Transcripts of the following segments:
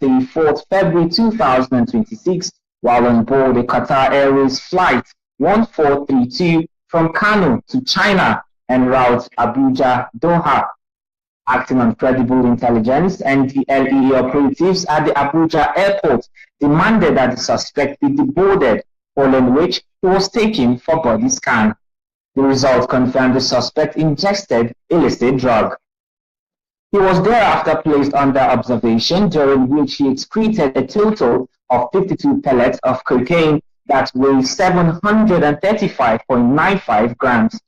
Wednesday, 4th February 2026, while on board a Qatar Airways flight 1432 from Kano to China en route Abuja-Doha. Acting on credible intelligence, and the LEA operatives at the Abuja airport demanded that the suspect be deboarded, following which he was taken for body scan. The result confirmed the suspect ingested illicit drug. He was thereafter placed under observation, during which he excreted a total of 52 pellets of cocaine that weighed 735.95 grams.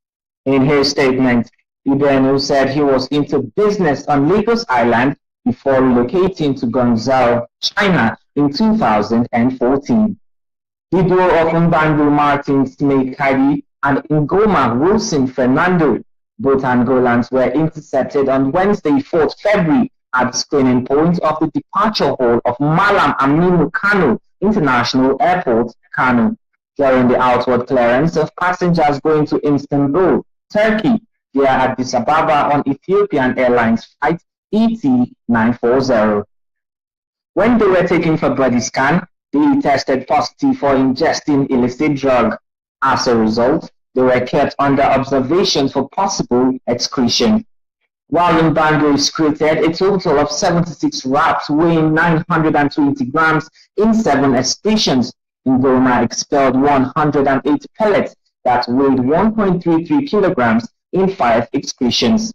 In his statement, Ibenu said he was into business on Lagos Island before relocating to Guangzhou, China in 2014. The duo of Mbangu Martin Snake Kadi and Ngoma Wilson Fernando, both Angolans, were intercepted on Wednesday, 4th February at the screening point of the departure hall of Malam Aminu Kano International Airport, Kano, during the outward clearance of passengers going to Istanbul, Turkey, via Addis Ababa on Ethiopian Airlines flight ET940. When they were taken for body scan, they tested positive for ingesting illicit drug. As a result, they were kept under observation for possible excretion. While Mbango excreted a total of 76 wraps weighing 920 grams in 7 excretions, Ngoma expelled 108 pellets that weighed 1.33 kilograms in 5 excretions.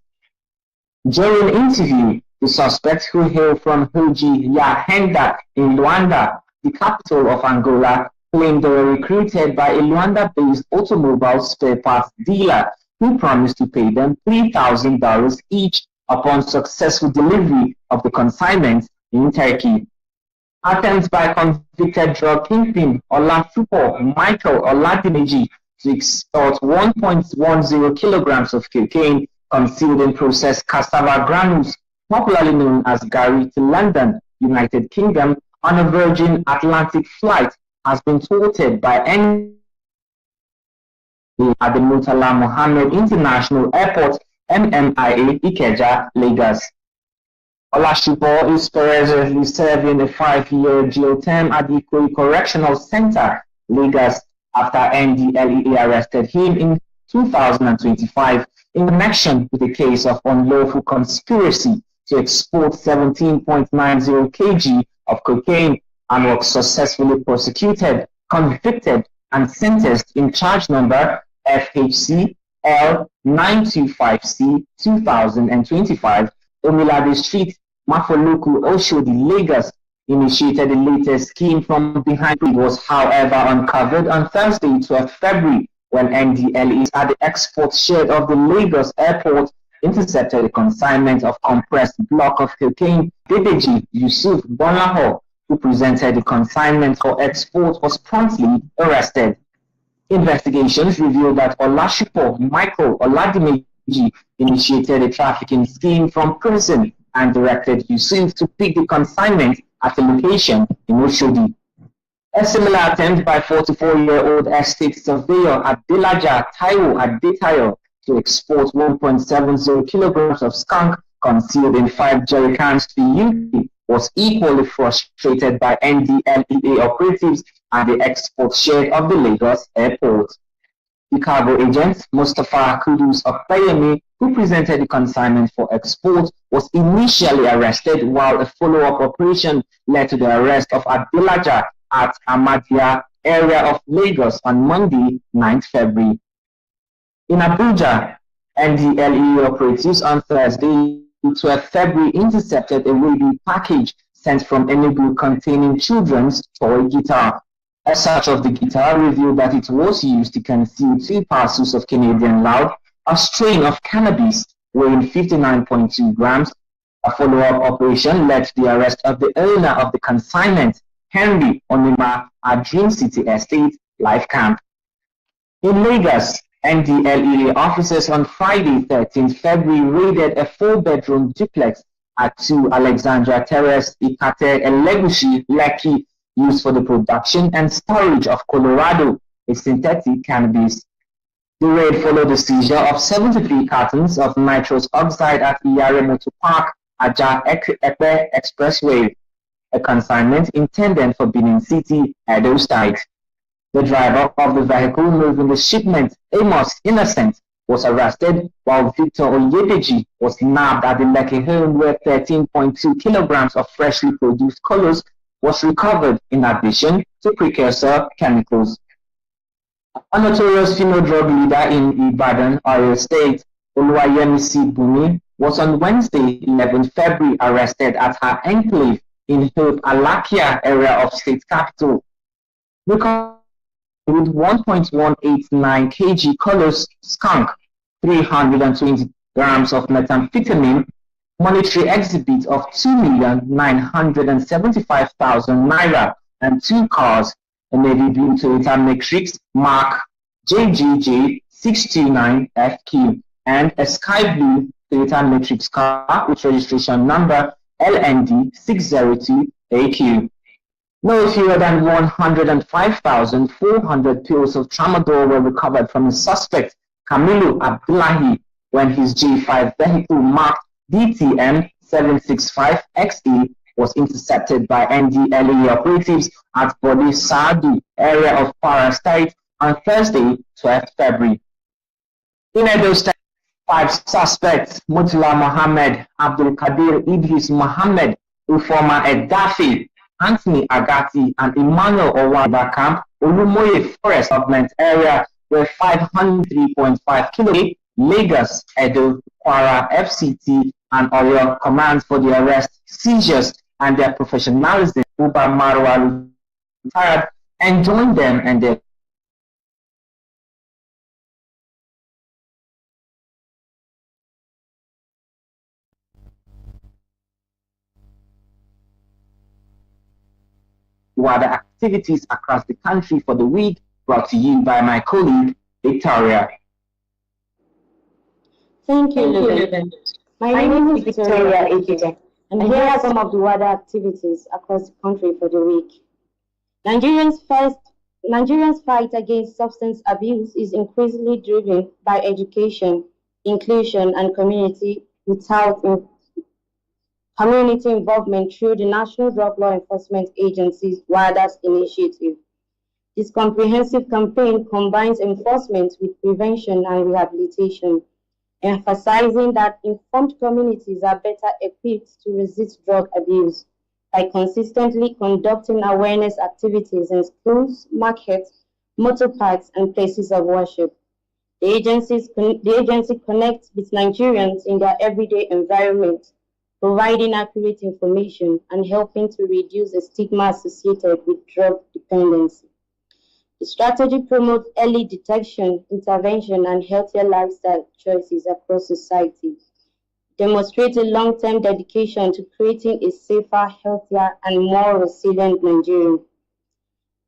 During interview, the suspects, who hail from Hoji Yahenda in Luanda, the capital of Angola, claimed they were recruited by a Luanda-based automobile spare parts dealer who promised to pay them $3,000 each upon successful delivery of the consignment in Turkey. Attempts by convicted drug kingpin Olasupo Michael Oladimeji to extort 1.10 kilograms of cocaine concealed in processed cassava granules, popularly known as Gari, to London, United Kingdom, on a Virgin Atlantic flight has been thwarted by at the Murtala Mohammed International Airport, MMIA, Ikeja, Lagos. Olasupo is presently serving a 5-year jail term at the Ikoyi Correctional Center, Lagos, after NDLEA arrested him in 2025 in connection with a case of unlawful conspiracy to export 17.90 kg of cocaine, and was successfully prosecuted, convicted, and sentenced in charge number FHC L925C 2025, Omilade Street, Mafoluku, Oshodi, Lagos. Initiated the latest scheme from behind. It was, however, uncovered on Thursday, 12th February, when NDLEA at the export shed of the Lagos airport intercepted a consignment of compressed block of cocaine. Dedeji Yusuf Bonlaho, who presented the consignment for export, was promptly arrested. Investigations revealed that Olasupo Michael Oladimeji initiated a trafficking scheme from prison and directed Yusuf to pick the consignment at a location in Oshodi. A similar attempt by 44-year-old estate surveyor Adelaja Taiwo Adetayo to export 1.70 kilograms of skunk concealed in 5 jerrycans to the UK was equally frustrated by NDLEA operatives at the export shed of the Lagos airport. The cargo agent, Mustafa Kudus Opeyemi, who presented the consignment for export, was initially arrested, while a follow-up operation led to the arrest of Adelaja at Ahmadiyya area of Lagos on Monday, 9th February. In Abuja, NDLEA operatives on Thursday, 12th February, intercepted a radio package sent from Enugu containing children's toy guitar. A search of the guitar revealed that it was used to conceal 2 parcels of Canadian loud, a strain of cannabis weighing 59.2 grams. A follow-up operation led to the arrest of the owner of the consignment, Henry Onima, at Dream City Estate, Life Camp. In Lagos, NDLEA officers on Friday, 13th February, raided a 4-bedroom duplex at 2 Alexandra Terrace, Ikate, Elegushi, Lekki, used for the production and storage of Colorado, a synthetic cannabis. The raid followed the seizure of 73 cartons of nitrous oxide at Iyare Motor Park, Aja Ekpe Expressway. a consignment intended for Benin City, Edo State. The driver of the vehicle moving the shipment, Amos Innocent, was arrested, while Victor Oyedeji was nabbed at the Lekki home where 13.2 kilograms of freshly produced colors was recovered in addition to precursor chemicals. A notorious female drug leader in Ibadan, Oyo State, Oluwayemisi Buni, was on Wednesday, 11 February, arrested at her enclave in Hope Alakia area of state capital. Recovered with 1.189 kg colors skunk, 320 grams of methamphetamine, monetary exhibit of 2,975,000 naira, and 2 cars, a navy blue Toyota Matrix Mark JGJ 629FQ and a sky blue Toyota Matrix car with registration number LND 602AQ. No fewer than 105,400 pills of tramadol were recovered from the suspect, Kamilu Abdullahi, when his J5 vehicle marked DTM 765XE was intercepted by NDLEA operatives at Bode Saadu area of Kwara State on Thursday, 12 February. In Edo State, 5 suspects, Mutula Mohammed, Abdul Kadir Idris Mohammed, Ufoma Edafi, Anthony Agati, and Emmanuel Owaba Camp, Olumoye Forest Government Area, were 503.5 km, Lagos, Edo, Kwara, FCT, and Oyo commands for the arrest, seizures, and their professionalism. Uba Marwa retired and joined them and their wider activities across the country for the week, brought to you by my colleague, Victoria. Thank you, Ruben. My name is Victoria Ejide, and here are some of the wider activities across the country for the week. Nigerians' fight against substance abuse is increasingly driven by education, inclusion, and community involvement through the National Drug Law Enforcement Agency's WADA's initiative. This comprehensive campaign combines enforcement with prevention and rehabilitation, emphasizing that informed communities are better equipped to resist drug abuse by consistently conducting awareness activities in schools, markets, motor parks, and places of worship. The agency connects with Nigerians in their everyday environment, providing accurate information and helping to reduce the stigma associated with drug dependency. The strategy promotes early detection, intervention, and healthier lifestyle choices across society, demonstrates a long-term dedication to creating a safer, healthier, and more resilient Nigeria.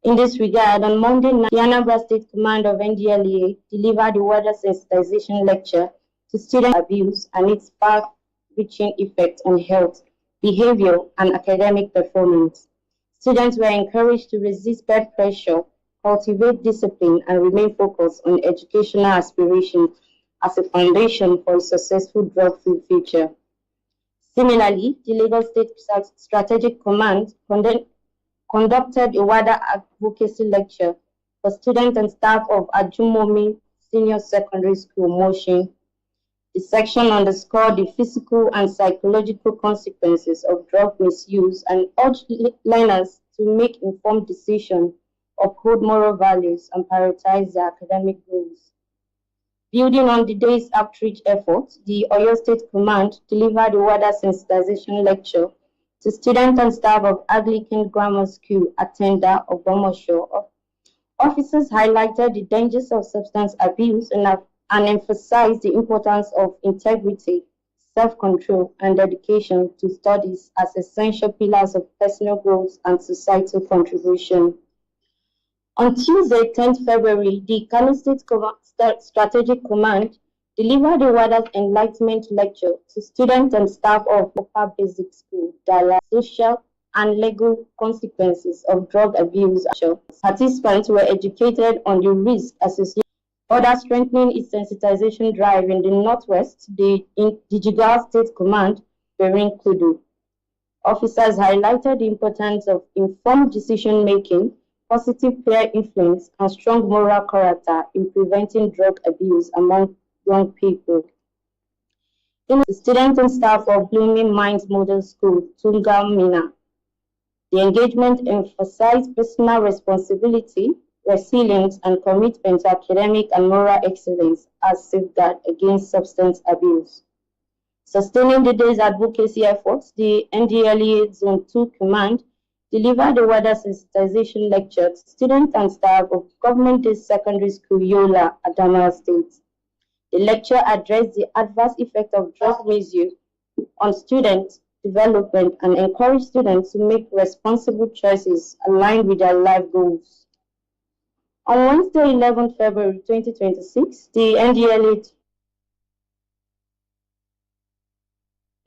In this regard, on Monday night, the Anambra State Command of NDLEA delivered a wider sensitization lecture to student abuse and its far-reaching effect on health, behavior, and academic performance. Students were encouraged to resist peer pressure, cultivate discipline, and remain focused on educational aspirations as a foundation for a successful drug-free future. Similarly, the Lagos State Strategic Command conducted a wider advocacy lecture for students and staff of Ajumomi Senior Secondary School, Moshin. The section underscored the physical and psychological consequences of drug misuse and urged learners to make informed decisions, uphold moral values, and prioritize their academic goals. Building on the day's outreach efforts, the Oyo State Command delivered a wider sensitization lecture to students and staff of Anglican Grammar School, Atenda of Bomosho. Officers highlighted the dangers of substance abuse and emphasized the importance of integrity, self-control, and dedication to studies as essential pillars of personal growth and societal contribution. On Tuesday, 10th February, the Kano State Strategic Command delivered a wider enlightenment lecture to students and staff of Upper Basic School, Dala, social and legal consequences of drug abuse. Participants were educated on the risk associated. Further strengthening its sensitization drive in the Northwest, the Jigawa State Command, Berin Kudu, Officers highlighted the importance of informed decision making, positive peer influence, and strong moral character in preventing drug abuse among young people. The students and staff of Blooming Minds Model School, Tungamina, the engagement emphasized personal responsibility, resilience, and commitment to academic and moral excellence as safeguard against substance abuse. Sustaining the day's advocacy efforts, the NDLEA Zone 2 Command delivered a wider sensitization lecture to students and staff of Government Day Secondary School Yola, Adamawa State. The lecture addressed the adverse effect of drug misuse on student development and encouraged students to make responsible choices aligned with their life goals. On Wednesday, 11 February 2026, the NDLEA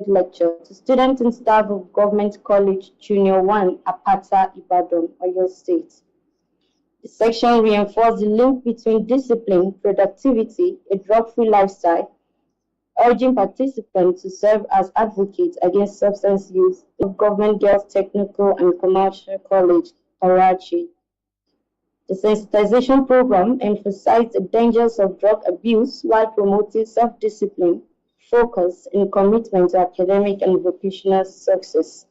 lecture to students and staff of Government College Junior 1, Apata, Ibadan, Oyo State. The section reinforced the link between discipline, productivity, a drug-free lifestyle, urging participants to serve as advocates against substance use of Government Girls Technical and Commercial College, Karachi. The sensitization program emphasized the dangers of drug abuse while promoting self-discipline, focus, and commitment to academic and vocational success.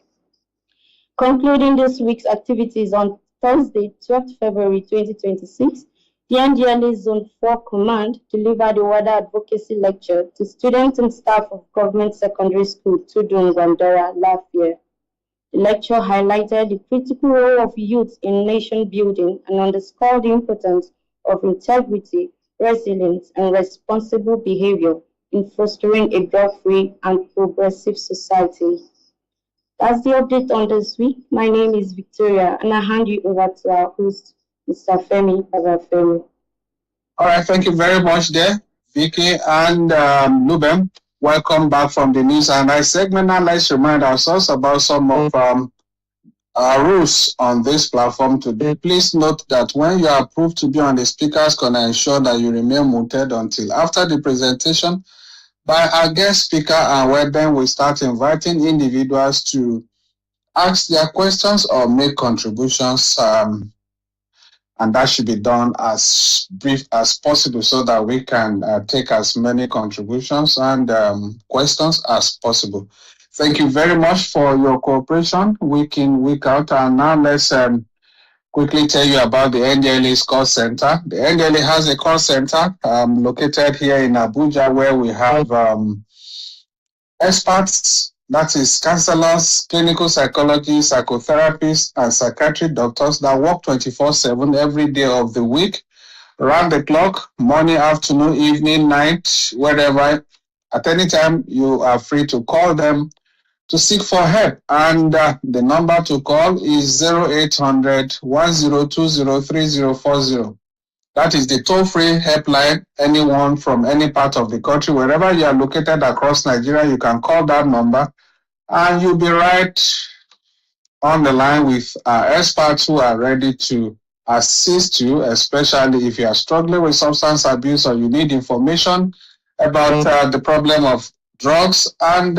Concluding this week's activities on Thursday, 12 February 2026, the NDLEA Zone 4 Command delivered a wider advocacy lecture to students and staff of Government Secondary School, Tudun, Gwandara, Lafayette. The lecture highlighted the critical role of youth in nation building and underscored the importance of integrity, resilience, and responsible behavior in fostering a drug-free and progressive society. That's the update on this week. My name is Victoria, and I hand you over to our host, Mr. Femi Babafemi. All right, thank you very much there, Vicky and Lubem. Welcome back from the news and I segment. Now let's remind ourselves about some of our rules on this platform today. Please note that when you are approved to be on the speakers corner, ensure that you remain muted until after the presentation by our guest speaker, and where then we start inviting individuals to ask their questions or make contributions, and that should be done as brief as possible so that we can take as many contributions and questions as possible. Thank you very much for your cooperation week in, week out. And now let's quickly tell you about the NDLEA's call center. The NDLEA has a call center located here in Abuja, where we have experts, that is counselors, clinical psychologists, psychotherapists, and psychiatric doctors that work 24/7 every day of the week, around the clock, morning, afternoon, evening, night, wherever. At any time, you are free to call them to seek for help. And the number to call is 0800 1020 3040. That is the toll-free helpline. Anyone from any part of the country, wherever you are located across Nigeria, you can call that number and you'll be right on the line with experts who are ready to assist you, especially if you are struggling with substance abuse or you need information about the problem of drugs, and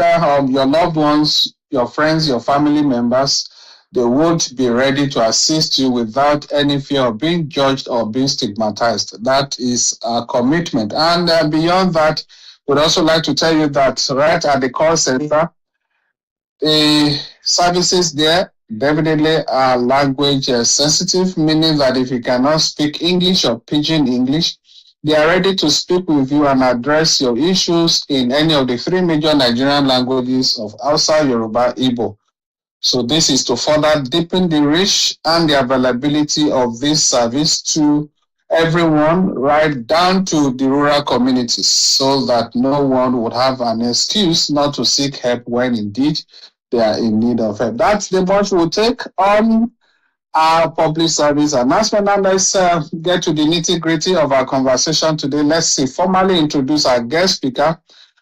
your loved ones, your friends, your family members. They would be ready to assist you without any fear of being judged or being stigmatized. That is a commitment. And beyond that, we'd also like to tell you that right at the call center, the services there definitely are language sensitive, meaning that if you cannot speak English or Pidgin English, they are ready to speak with you and address your issues in any of the three major Nigerian languages of Hausa, Yoruba, Igbo. So this is to further deepen the reach and the availability of this service to everyone, right down to the rural communities, so that no one would have an excuse not to seek help when indeed they are in need of help. That's the much we'll take on our public service announcement. And let's get to the nitty-gritty of our conversation today. Let's formally introduce our guest speaker,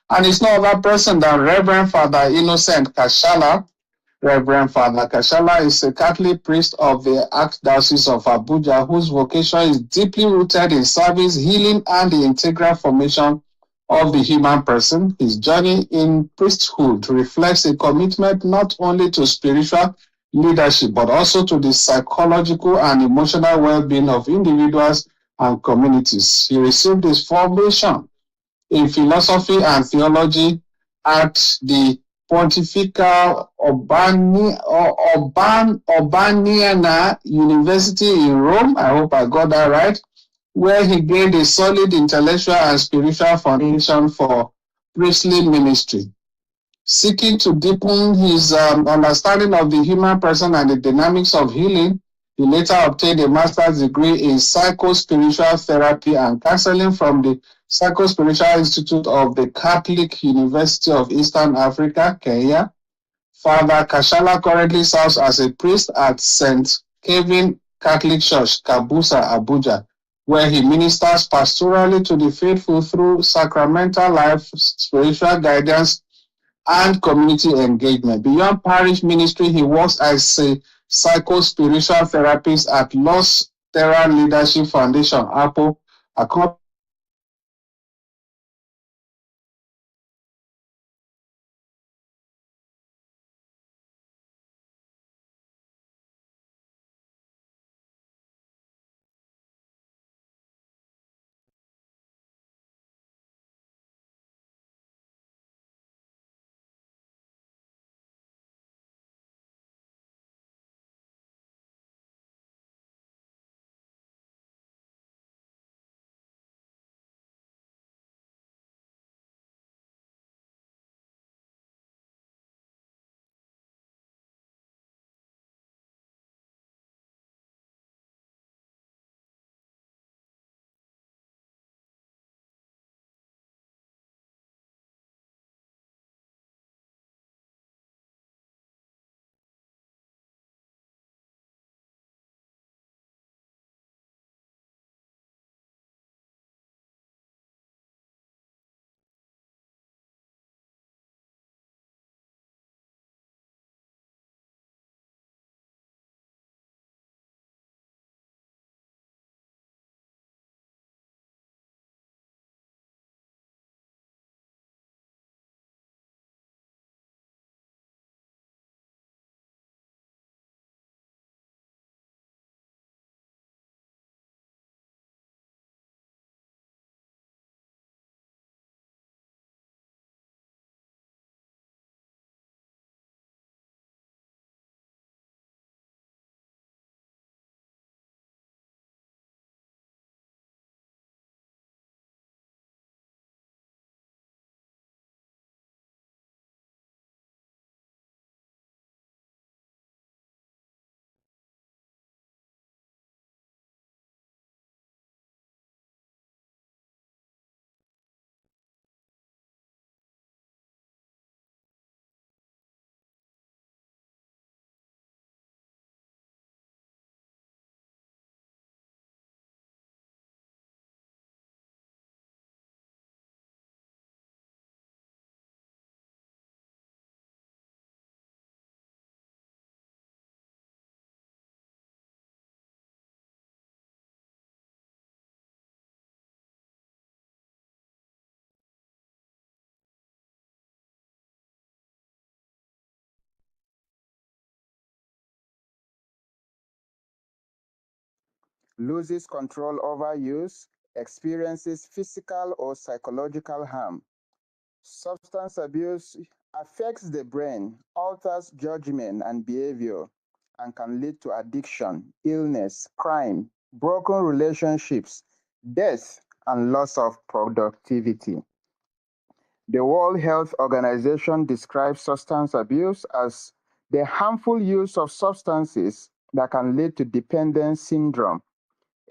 and it's no other person than Reverend Father Innocent Kashala. Reverend Father Kashala is a Catholic priest of the Archdiocese of Abuja, whose vocation is deeply rooted in service, healing, and the integral formation of the human person. His journey in priesthood reflects a commitment not only to spiritual leadership, but also to the psychological and emotional well-being of individuals and communities. He received his formation in philosophy and theology at the Pontifical Urbaniana University in Rome. I hope I got that right, where he gained a solid intellectual and spiritual foundation for priestly ministry. Seeking to deepen his understanding of the human person and the dynamics of healing, he later obtained a master's degree in psycho-spiritual therapy and counseling from the Psycho-Spiritual Institute of the Catholic University of Eastern Africa, Kenya. Father Kashala currently serves as a priest at St. Kevin Catholic Church, Kabusa, Abuja, where he ministers pastorally to the faithful through sacramental life, spiritual guidance, and community engagement. Beyond parish ministry, he works as a psycho-spiritual therapist at Los Terra Leadership Foundation, Apple, loses control over use, experiences physical or psychological harm. Substance abuse affects the brain, alters judgment and behavior, and can lead to addiction, illness, crime, broken relationships, death, and loss of productivity. The World Health Organization describes substance abuse as the harmful use of substances that can lead to dependence syndrome,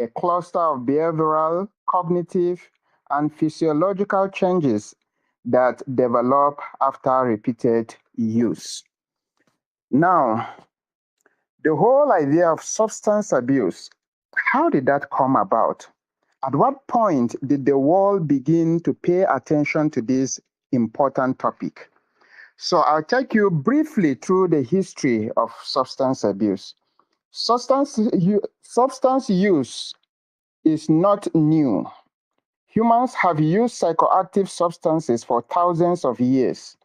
a cluster of behavioral, cognitive, and physiological changes that develop after repeated use. Now, the whole idea of substance abuse, how did that come about? At what point did the world begin to pay attention to this important topic? So I'll take you briefly through the history of substance abuse. Substance use is not new. Humans have used psychoactive substances for thousands of years.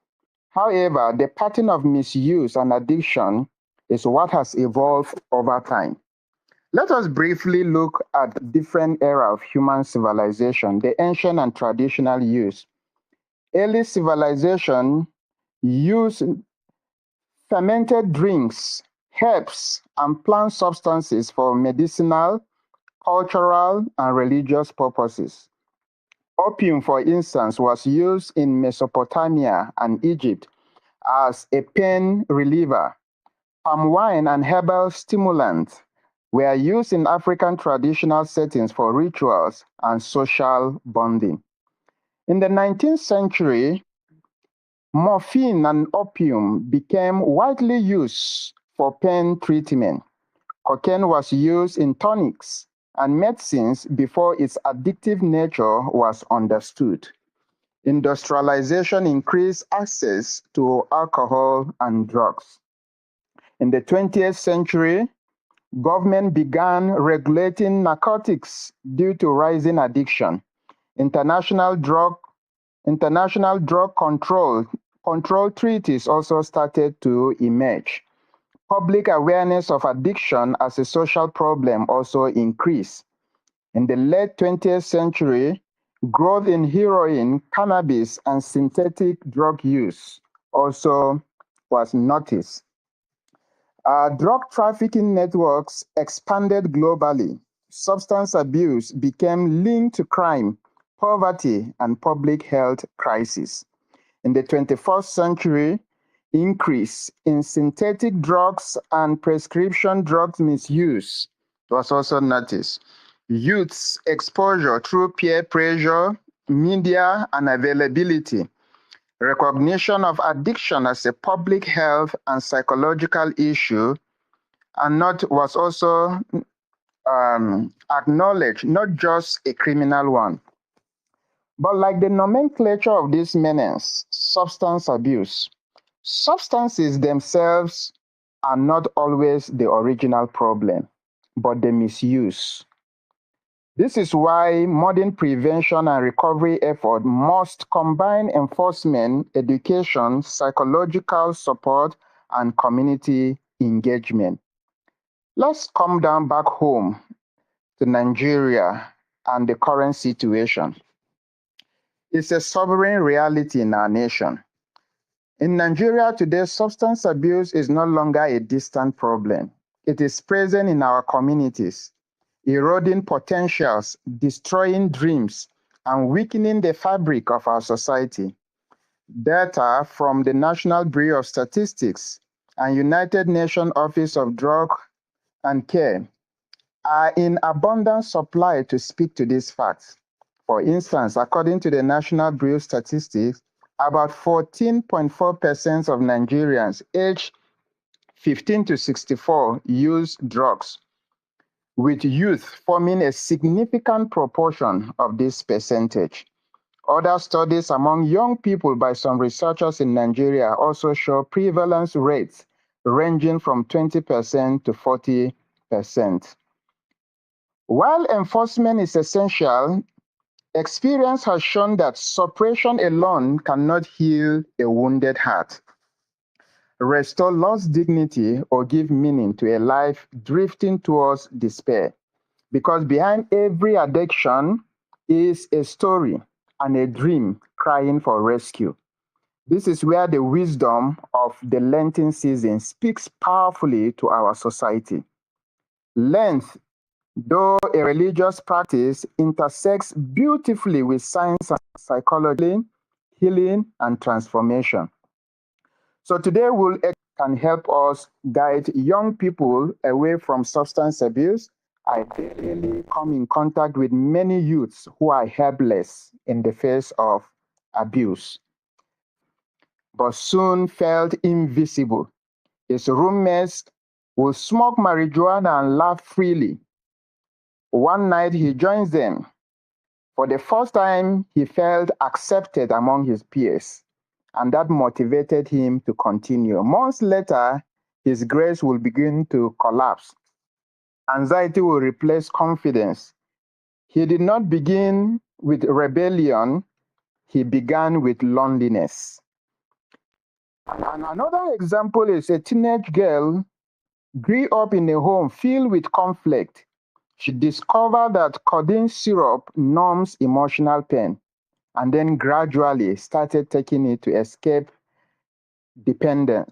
However, the pattern of misuse and addiction is what has evolved over time. Let us briefly look at different era of human civilization, the ancient and traditional use. Early civilization used fermented drinks, herbs, and plant substances for medicinal, cultural, and religious purposes. Opium, for instance, was used in Mesopotamia and Egypt as a pain reliever. Palm wine and herbal stimulants were used in African traditional settings for rituals and social bonding. In the 19th century, morphine and opium became widely used for pain treatment. Cocaine was used in tonics and medicines before its addictive nature was understood. Industrialization increased access to alcohol and drugs. In the 20th century, government began regulating narcotics due to rising addiction. International drug control treaties also started to emerge. Public awareness of addiction as a social problem also increased. In the late 20th century, growth in heroin, cannabis, and synthetic drug use also was noticed. Drug trafficking networks expanded globally. Substance abuse became linked to crime, poverty, and public health crises. In the 21st century, increase in synthetic drugs and prescription drugs misuse was also noticed. Youth's exposure through peer pressure, media, and availability. Recognition of addiction as a public health and psychological issue was also acknowledged, not just a criminal one. But like the nomenclature of this menace, substance abuse, substances themselves are not always the original problem, but the misuse. This is why modern prevention and recovery effort must combine enforcement, education, psychological support, and community engagement. Let's come down back home to Nigeria and the current situation. It's a sovereign reality in our nation. In Nigeria today, substance abuse is no longer a distant problem. It is present in our communities, eroding potentials, destroying dreams, and weakening the fabric of our society. Data from the National Bureau of Statistics and United Nations Office of Drug and Care are in abundant supply to speak to these facts. For instance, according to the National Bureau of Statistics, about 14.4% of Nigerians aged 15 to 64 use drugs, with youth forming a significant proportion of this percentage. Other studies among young people by some researchers in Nigeria also show prevalence rates ranging from 20% to 40%. While enforcement is essential, experience has shown that suppression alone cannot heal a wounded heart, restore lost dignity, or give meaning to a life drifting towards despair. Because behind every addiction is a story and a dream crying for rescue. This is where the wisdom of the Lenten season speaks powerfully to our society. Lent, though a religious practice, intersects beautifully with science and psychology, healing, and transformation. So today can help us guide young people away from substance abuse. I daily come in contact with many youths who are helpless in the face of abuse, but soon felt invisible. His roommates will smoke marijuana and laugh freely. One night he joins them. For the first time, he felt accepted among his peers, and that motivated him to continue. Months later, his grades will begin to collapse. Anxiety will replace confidence. He did not begin with rebellion, he began with loneliness. And another example is a teenage girl grew up in a home filled with conflict. She discovered that codeine syrup numbs emotional pain and then gradually started taking it to escape to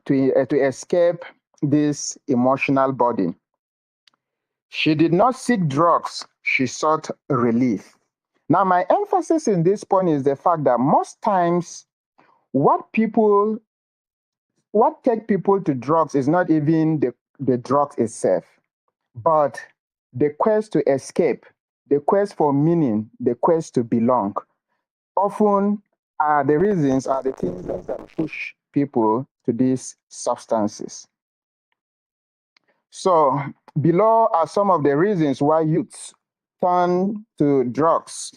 escape this emotional burden. She did not seek drugs, she sought relief. Now, my emphasis in this point is the fact that most times what take people to drugs is not even the drugs itself, but the quest to escape, the quest for meaning, the quest to belong. Often are the reasons, are the things that push people to these substances. So, below are some of the reasons why youths turn to drugs.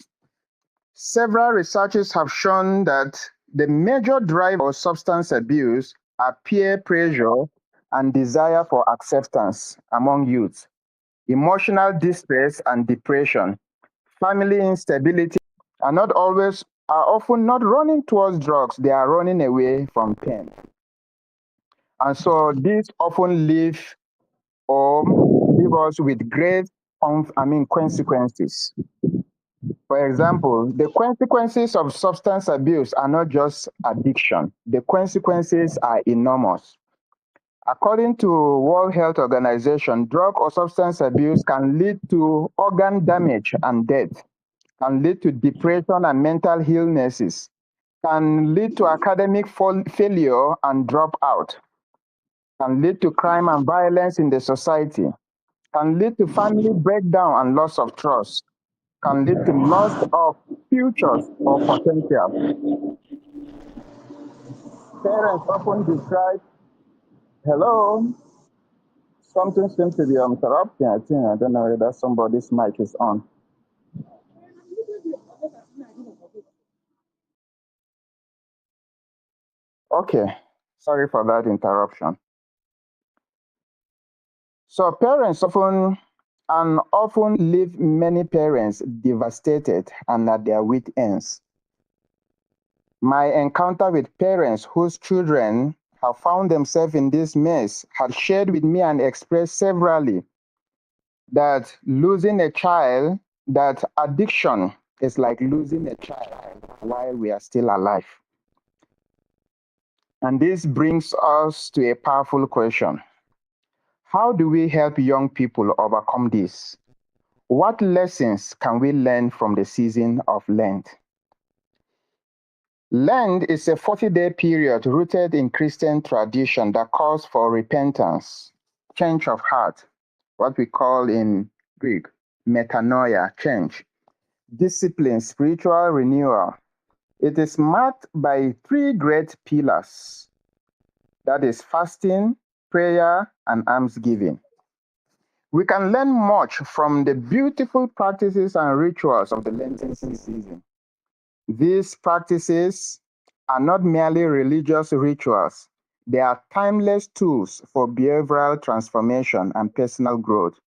Several researches have shown that the major driver of substance abuse are peer pressure and desire for acceptance among youth, emotional distress and depression, family instability are often not running towards drugs, they are running away from pain. And so these often leave us with great consequences. For example, the consequences of substance abuse are not just addiction. The consequences are enormous. According to World Health Organization, drug or substance abuse can lead to organ damage and death, can lead to depression and mental illnesses, can lead to academic failure and dropout, can lead to crime and violence in the society, can lead to family breakdown and loss of trust, can lead to loss of futures or potential. Parents often describe, hello, something seems to be interrupting. I don't know whether somebody's mic is on. Okay, sorry for that interruption. So parents often leave many parents devastated and at their wit ends. My encounter with parents whose children have found themselves in this mess had shared with me and expressed severally that losing a child, that addiction is like losing a child while we are still alive. And this brings us to a powerful question. How do we help young people overcome this? What lessons can we learn from the season of Lent? Lent is a 40-day period rooted in Christian tradition that calls for repentance, change of heart, what we call in Greek, metanoia, change, discipline, spiritual renewal. It is marked by three great pillars, that is fasting, prayer, and almsgiving. We can learn much from the beautiful practices and rituals of the Lenten season. These practices are not merely religious rituals, they are timeless tools for behavioral transformation and personal growth.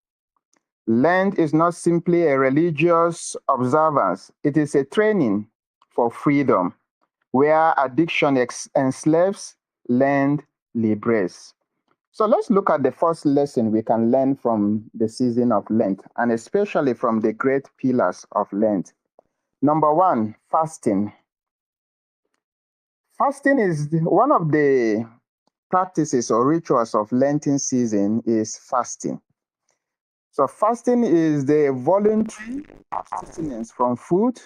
Lent is not simply a religious observance, it is a training for freedom, where addiction enslaves, Lent liberates. So let's look at the first lesson we can learn from the season of Lent, and especially from the great pillars of Lent. Number one, fasting. Fasting is one of the practices or rituals of Lenten season is fasting. So fasting is the voluntary abstinence from food,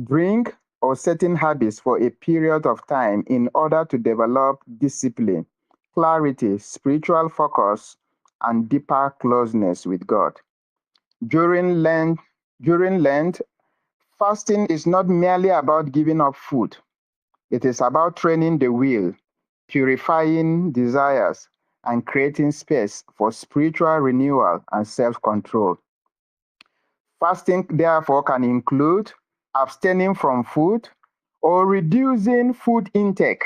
drink, or certain habits for a period of time in order to develop discipline, clarity, spiritual focus, and deeper closeness with God. During Lent, fasting is not merely about giving up food. It is about training the will, purifying desires, and creating space for spiritual renewal and self-control. Fasting, therefore, can include abstaining from food or reducing food intake,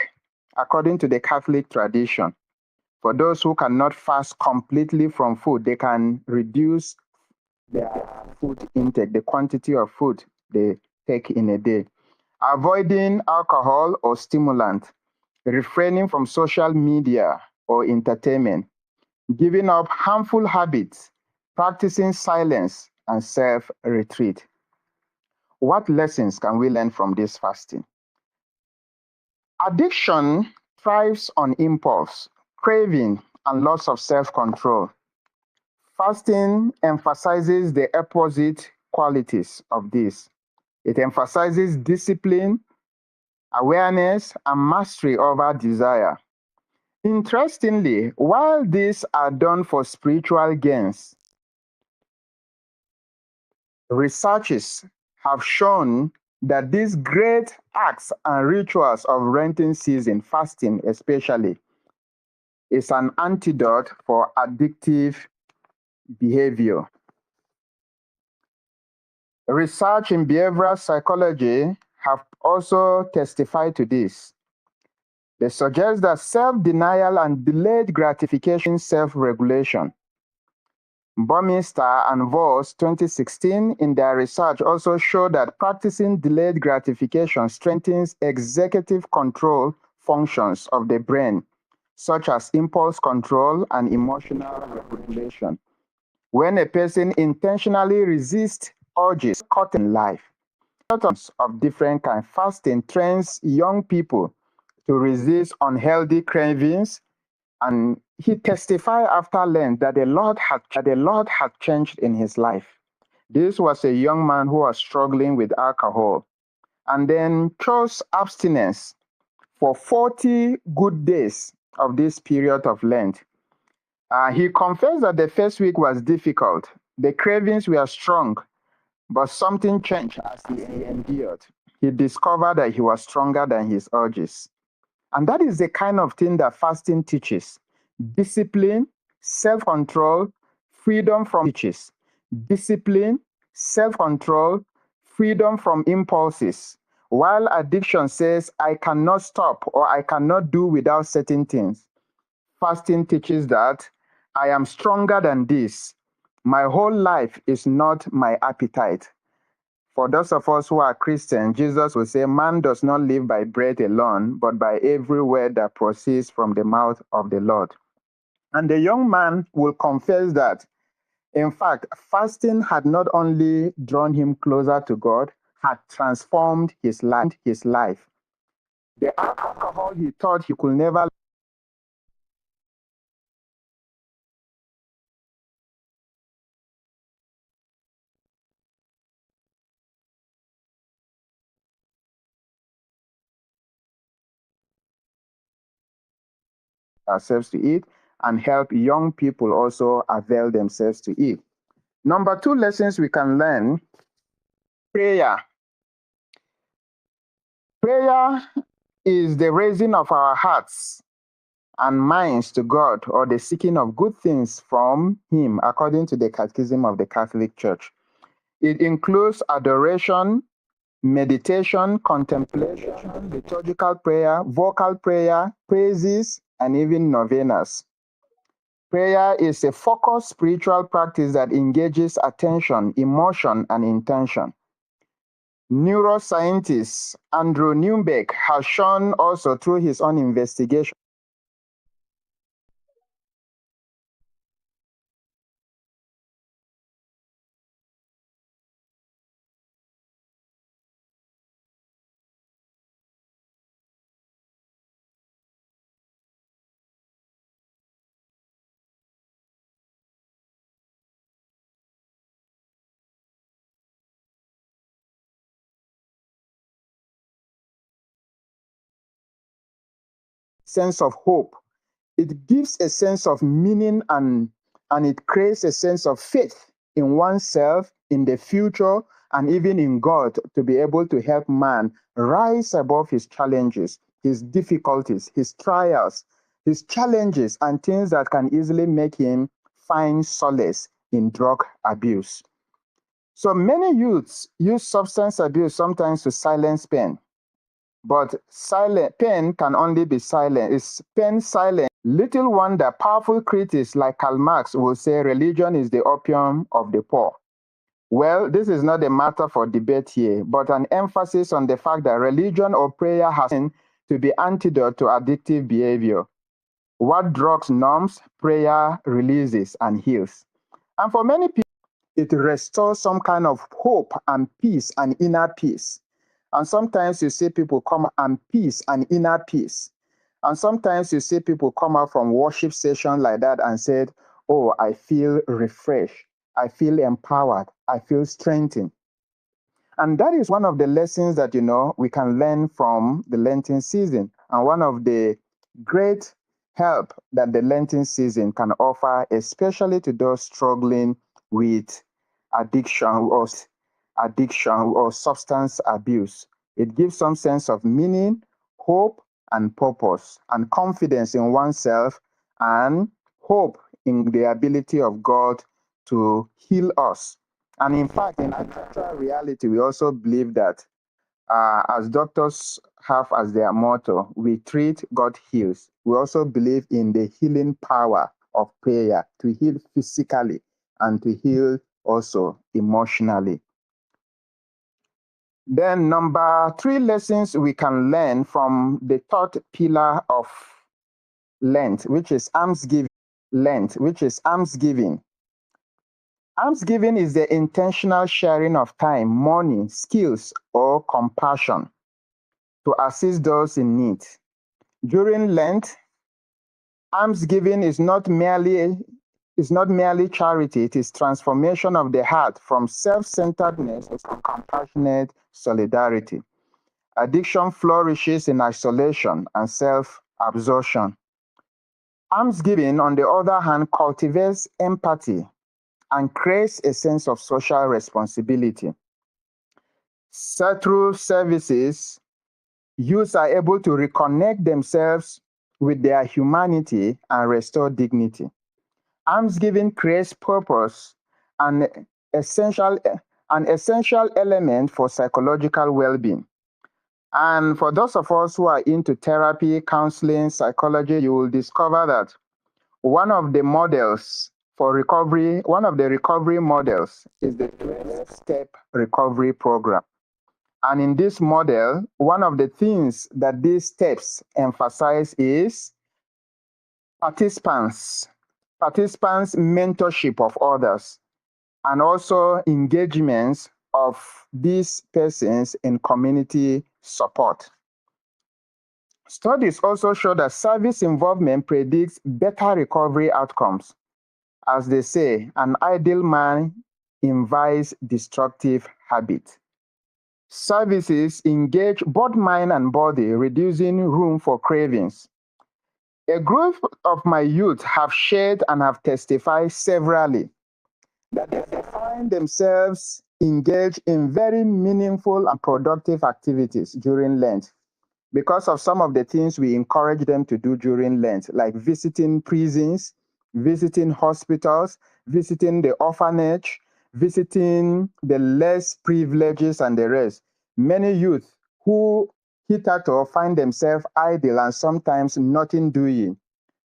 according to the Catholic tradition. For those who cannot fast completely from food, they can reduce their food intake, the quantity of food they take in a day, avoiding alcohol or stimulant, refraining from social media or entertainment, giving up harmful habits, practicing silence and self-retreat. What lessons can we learn from this fasting? Addiction thrives on impulse, craving, and loss of self-control. Fasting emphasizes the opposite qualities of this. It emphasizes discipline, awareness, and mastery over desire. Interestingly, while these are done for spiritual gains, researchers have shown that these great acts and rituals of renting season, fasting especially, is an antidote for addictive behavior. Research in behavioral psychology have also testified to this. They suggest that self-denial and delayed gratification self-regulation. Burmester and Voss 2016 in their research also showed that practicing delayed gratification strengthens executive control functions of the brain, such as impulse control and emotional regulation. When a person intentionally resists urges caught in life, of different kinds, fasting trains young people to resist unhealthy cravings, and he testified after Lent that a lot had changed in his life. This was a young man who was struggling with alcohol and then chose abstinence for 40 good days of this period of Lent. He confessed that the first week was difficult. The cravings were strong, but something changed as he endured. He discovered that he was stronger than his urges. And that is the kind of thing that fasting teaches. Discipline, self-control, freedom from teaches. Discipline, self-control, freedom from impulses. While addiction says, I cannot stop or I cannot do without certain things, fasting teaches that I am stronger than this. My whole life is not my appetite. For those of us who are Christians, Jesus will say, man does not live by bread alone, but by every word that proceeds from the mouth of the Lord. And the young man will confess that, in fact, fasting had not only drawn him closer to God, had transformed his life. The alcohol he thought he could never ourselves to eat, and help young people also avail themselves to eat. Number 2 lessons we can learn: prayer. Prayer is the raising of our hearts and minds to God, or the seeking of good things from Him, according to the Catechism of the Catholic Church. It includes adoration, meditation, contemplation, liturgical prayer, vocal prayer, praises, and even novenas. Prayer is a focused spiritual practice that engages attention, emotion, and intention. Neuroscientist Andrew Newbeck has shown also through his own investigation sense of hope. It gives a sense of meaning, and it creates a sense of faith in oneself, in the future, and even in God, to be able to help man rise above his challenges, his difficulties, his trials, his challenges, and things that can easily make him find solace in drug abuse. So many youths use substance abuse sometimes to silence pain. But pain can only be silent. Is pain silent? Little wonder powerful critics like Karl Marx will say religion is the opium of the poor. Well, this is not a matter for debate here, but an emphasis on the fact that religion or prayer has been to be antidote to addictive behavior. What drugs numbs, prayer releases and heals. And for many people, it restores some kind of hope and peace and inner peace. And sometimes you see people come and peace and inner peace. And sometimes you see people come out from worship session like that and said, "Oh, I feel refreshed. I feel empowered. I feel strengthened." And that is one of the lessons that, we can learn from the Lenten season. And one of the great help that the Lenten season can offer, especially to those struggling with addiction or substance abuse. It gives some sense of meaning, hope, and purpose, and confidence in oneself, and hope in the ability of God to heal us. And in fact, in actual reality, we also believe that as doctors have as their motto, we treat, God heals. We also believe in the healing power of prayer to heal physically and to heal also emotionally. Then, number 3 lessons we can learn from the third pillar of Lent, which is almsgiving. Almsgiving is the intentional sharing of time, money, skills, or compassion to assist those in need. During Lent, almsgiving is not merely charity, it is transformation of the heart from self-centeredness to compassionate solidarity. Addiction flourishes in isolation and self-absorption. Almsgiving, on the other hand, cultivates empathy and creates a sense of social responsibility. Through services, youths are able to reconnect themselves with their humanity and restore dignity. Almsgiving creates purpose, an essential element for psychological well-being. And for those of us who are into therapy, counseling, psychology, you will discover that one of the recovery models is the 12-step recovery program. And in this model, one of the things that these steps emphasize is participants' mentorship of others, and also engagements of these persons in community support. Studies also show that service involvement predicts better recovery outcomes. As they say, an idle mind invites destructive habit. Services engage both mind and body, reducing room for cravings. A group of my youth have shared and have testified severally that they find themselves engaged in very meaningful and productive activities during Lent because of some of the things we encourage them to do during Lent, like visiting prisons, visiting hospitals, visiting the orphanage, visiting the less privileged and the rest. Many youth who hitherto find themselves idle and sometimes nothing doing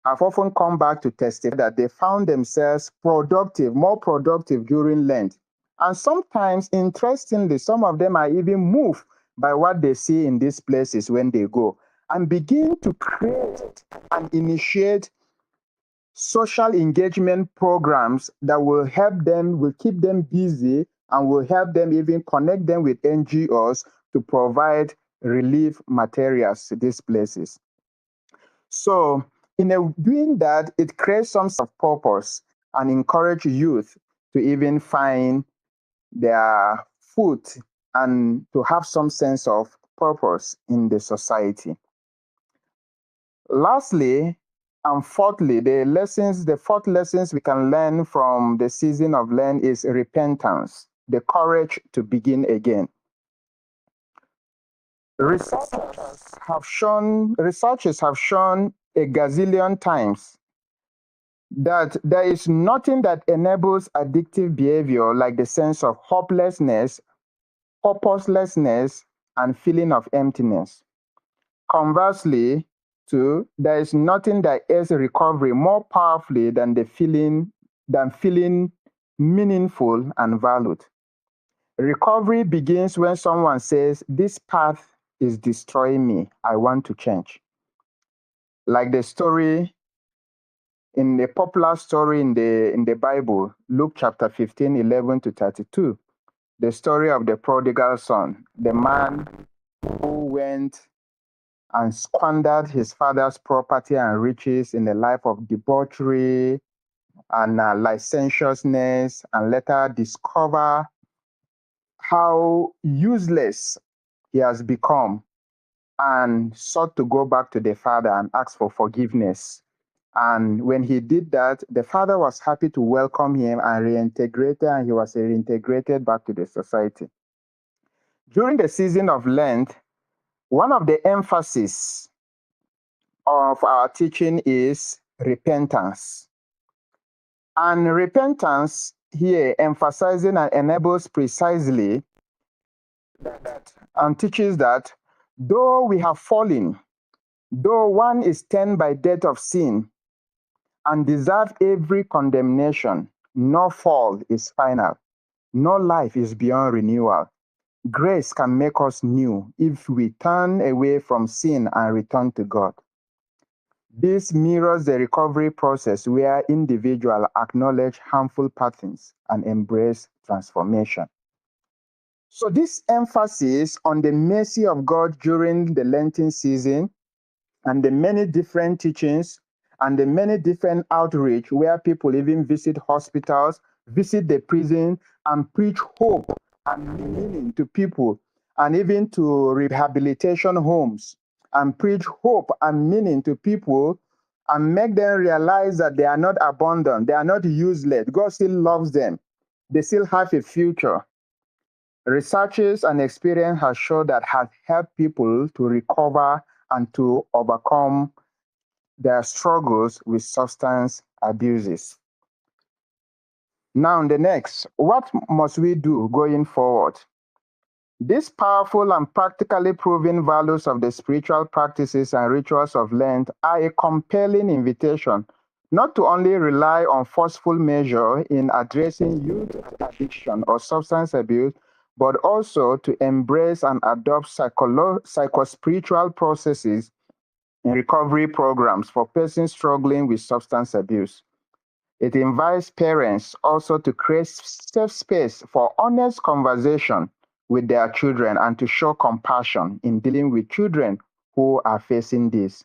have often come back to testify that they found themselves more productive during Lent. And sometimes, interestingly, some of them are even moved by what they see in these places when they go and begin to create and initiate social engagement programs that will keep them busy, and will help them even connect them with NGOs to provide relief materials to these places. So, doing that, it creates some sort of purpose and encourage youth to even find their foot and to have some sense of purpose in the society. Lastly, and fourthly, the fourth lessons we can learn from the season of Lent is repentance, the courage to begin again. Researchers have shown a gazillion times that there is nothing that enables addictive behavior like the sense of hopelessness, purposelessness, and feeling of emptiness. Conversely, too, there is nothing that aids recovery more powerfully than feeling meaningful and valued. Recovery begins when someone says, "This path is destroying me. I want to change." Like the story in the popular story in the Bible, Luke chapter 15, 11 to 32, the story of the prodigal son, the man who went and squandered his father's property and riches in a life of debauchery and licentiousness, and later discover how useless he has become, and sought to go back to the father and ask for forgiveness. And when he did that, the father was happy to welcome him and reintegrated, and he was reintegrated back to the society. During the season of Lent, one of the emphasis of our teaching is repentance. And repentance here emphasizing and enables precisely that and teaches that though we have fallen, though one is tainted by death of sin and deserve every condemnation, no fall is final, no life is beyond renewal. Grace can make us new if we turn away from sin and return to God. This mirrors the recovery process where individuals acknowledge harmful patterns and embrace transformation. So, this emphasis on the mercy of God during the Lenten season and the many different teachings and the many different outreach where people even visit hospitals, visit the prison, and preach hope and meaning to people, and even to rehabilitation homes, and preach hope and meaning to people, and make them realize that they are not abandoned, they are not useless. God still loves them, they still have a future. Researches and experience have shown that has helped people to recover and to overcome their struggles with substance abuses. Now, the next, what must we do going forward? These powerful and practically proven values of the spiritual practices and rituals of Lent are a compelling invitation not to only rely on forceful measures in addressing youth addiction or substance abuse, but also to embrace and adopt psycho-spiritual processes in recovery programs for persons struggling with substance abuse. It invites parents also to create safe space for honest conversation with their children and to show compassion in dealing with children who are facing this.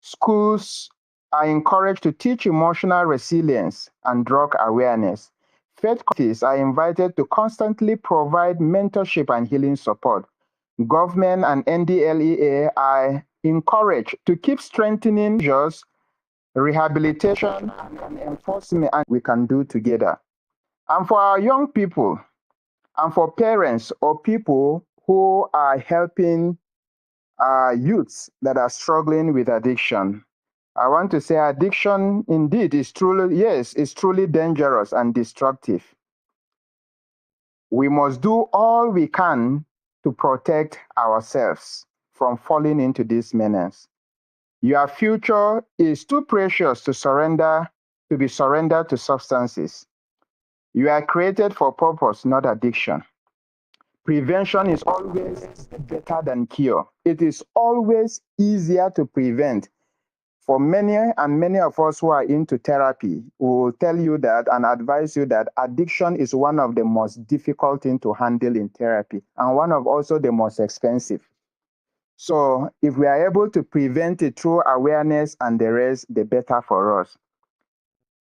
Schools are encouraged to teach emotional resilience and drug awareness. Faith communities are invited to constantly provide mentorship and healing support. Government and NDLEA are encouraged to keep strengthening measures, rehabilitation, and enforcement and we can do together. And for our young people, and for parents or people who are helping youths that are struggling with addiction, I want to say addiction indeed is truly, yes, is truly dangerous and destructive. We must do all we can to protect ourselves from falling into this menace. Your future is too precious to be surrendered to substances. You are created for purpose, not addiction. Prevention is always better than cure. It is always easier to prevent. For many of us who are into therapy, will tell you that and advise you that addiction is one of the most difficult things to handle in therapy and one of also the most expensive. So if we are able to prevent it through awareness and the rest, the better for us.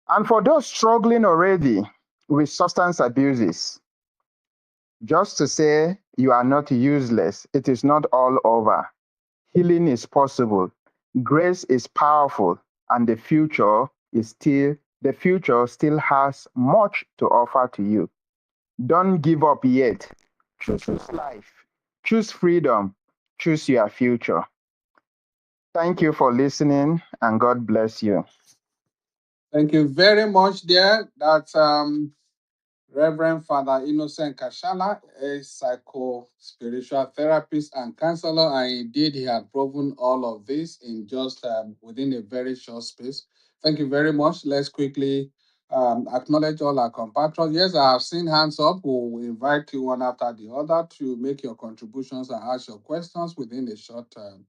And for those struggling already with substance abuses, just to say you are not useless, it is not all over. Healing is possible. Grace is powerful, and the future still has much to offer to you. Don't give up yet. Choose life. Choose freedom. Choose your future. Thank you for listening, and God bless you. Thank you very much, dear. That's Reverend Father Innocent Kashala, a psycho-spiritual therapist and counselor, and indeed he had proven all of this in just within a very short space. Thank you very much. Let's quickly acknowledge all our compatriots. Yes, I have seen hands up. We'll invite you one after the other to make your contributions and ask your questions within a short time.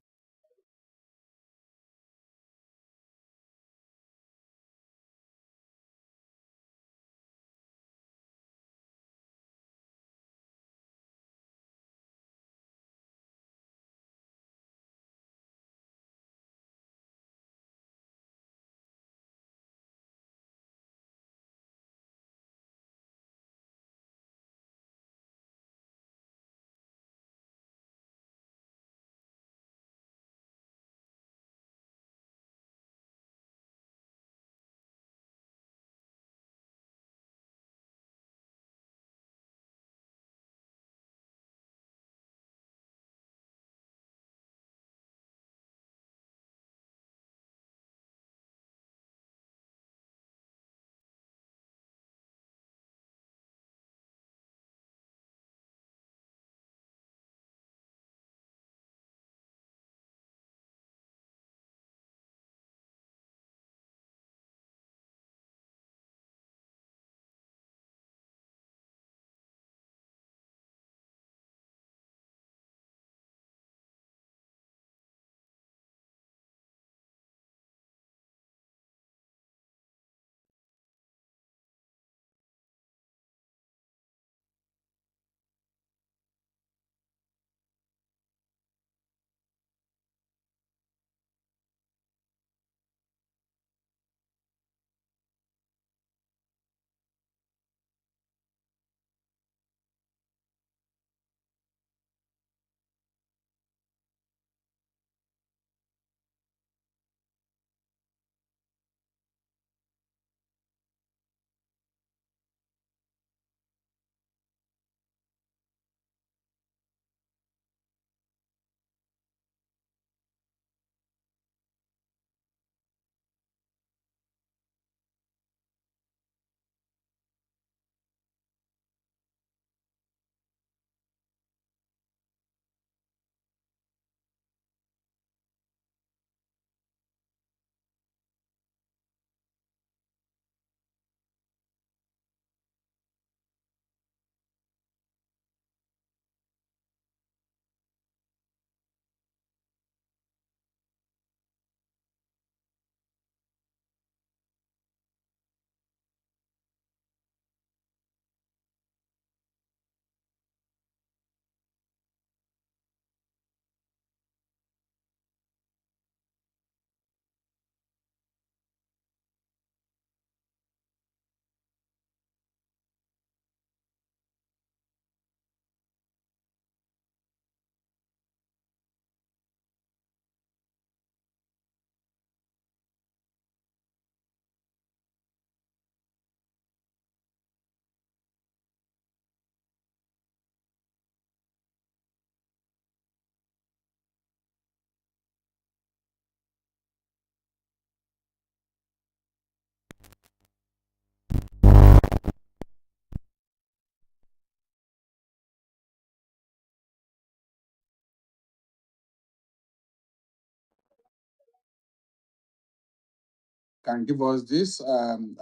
Can give us this, and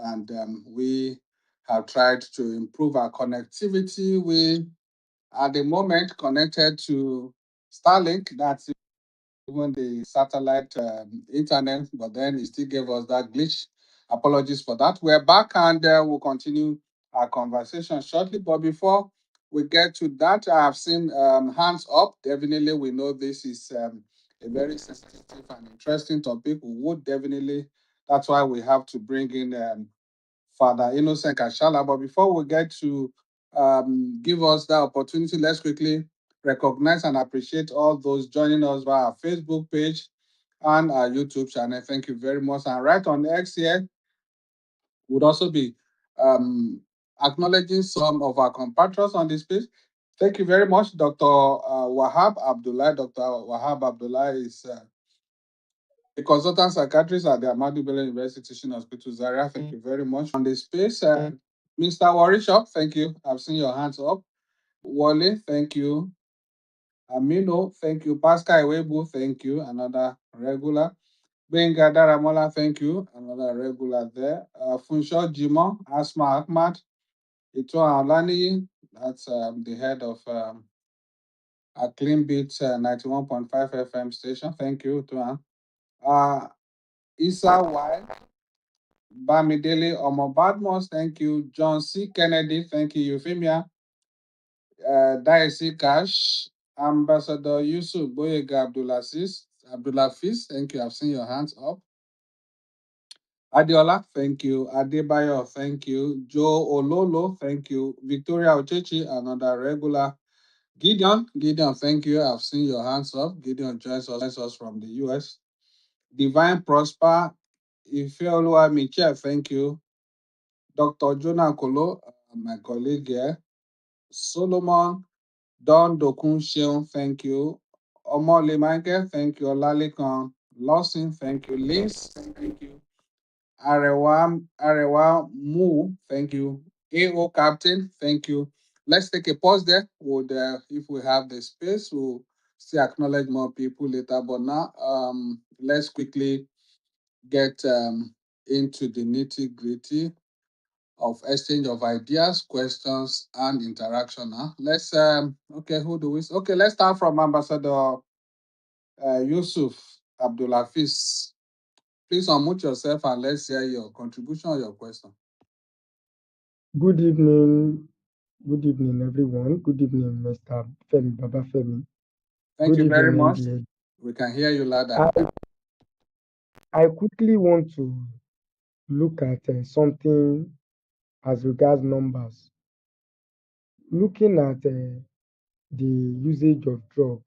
we have tried to improve our connectivity. We, at the moment, connected to Starlink. That's even the satellite internet, but then it still gave us that glitch. Apologies for that. We're back and we'll continue our conversation shortly. But before we get to that, I have seen hands up. Definitely, we know this is a very sensitive and interesting topic. We would definitely, that's why we have to bring in Father Innocent Kashala. But before we get to give us that opportunity, let's quickly recognize and appreciate all those joining us via our Facebook page and our YouTube channel. Thank you very much. And right on X here would also be um, acknowledging some of our compatriots on this page. Thank you very much, Dr. Wahab Abdullah. Dr. Wahab Abdullah is a consultant psychiatrist at the Ahmadu Bello University Teaching Hospital, Zaria. Thank you very much on the space. Mr. Warishop, thank you. I've seen your hands up. Wale, thank you. Amino, thank you. Pascal Iwebu, thank you. Another regular. Benga Daramola, thank you. Another regular there. Funsho Jimo, Asma Ahmad, Ito Alani, that's the head of a Clean Beat 91.5 FM station. Thank you, Tuan. Isa Y, Bamidele Omo Badmos, thank you. John C. Kennedy, thank you. Euphemia, Daisy Cash, Ambassador Yusuf Boyega Abdulaziz, thank you. I've seen your hands up. Adiola, thank you. Adebayo, thank you. Joe Ololo, thank you. Victoria Ochechi, another regular. Gideon, thank you. I've seen your hands up. Gideon joins us from the US. Divine Prosper, Ifeoluwa Michelle, thank you. Dr. Jonah Kolo, my colleague here. Solomon, Don Dokun Sheon, thank you. Omole Michael, thank you. Olalekan Lawson, thank you. Liz, thank you. Arewa Mu, thank you. AO Captain, thank you. Let's take a pause there. Would if we have the space, we'll still acknowledge more people later. But now, let's quickly get into the nitty gritty of exchange of ideas, questions, and interaction. Huh? Let's okay, who do we? Okay, let's start from Ambassador Yusuf Abdulhafiz. Please unmute yourself and let's hear your contribution or your question. Good evening. Good evening, everyone. Good evening, Mr. Femi Babafemi. Thank Good you very evening, much. NDA. We can hear you loud and clear. I quickly want to look at something as regards numbers. Looking at the usage of drug,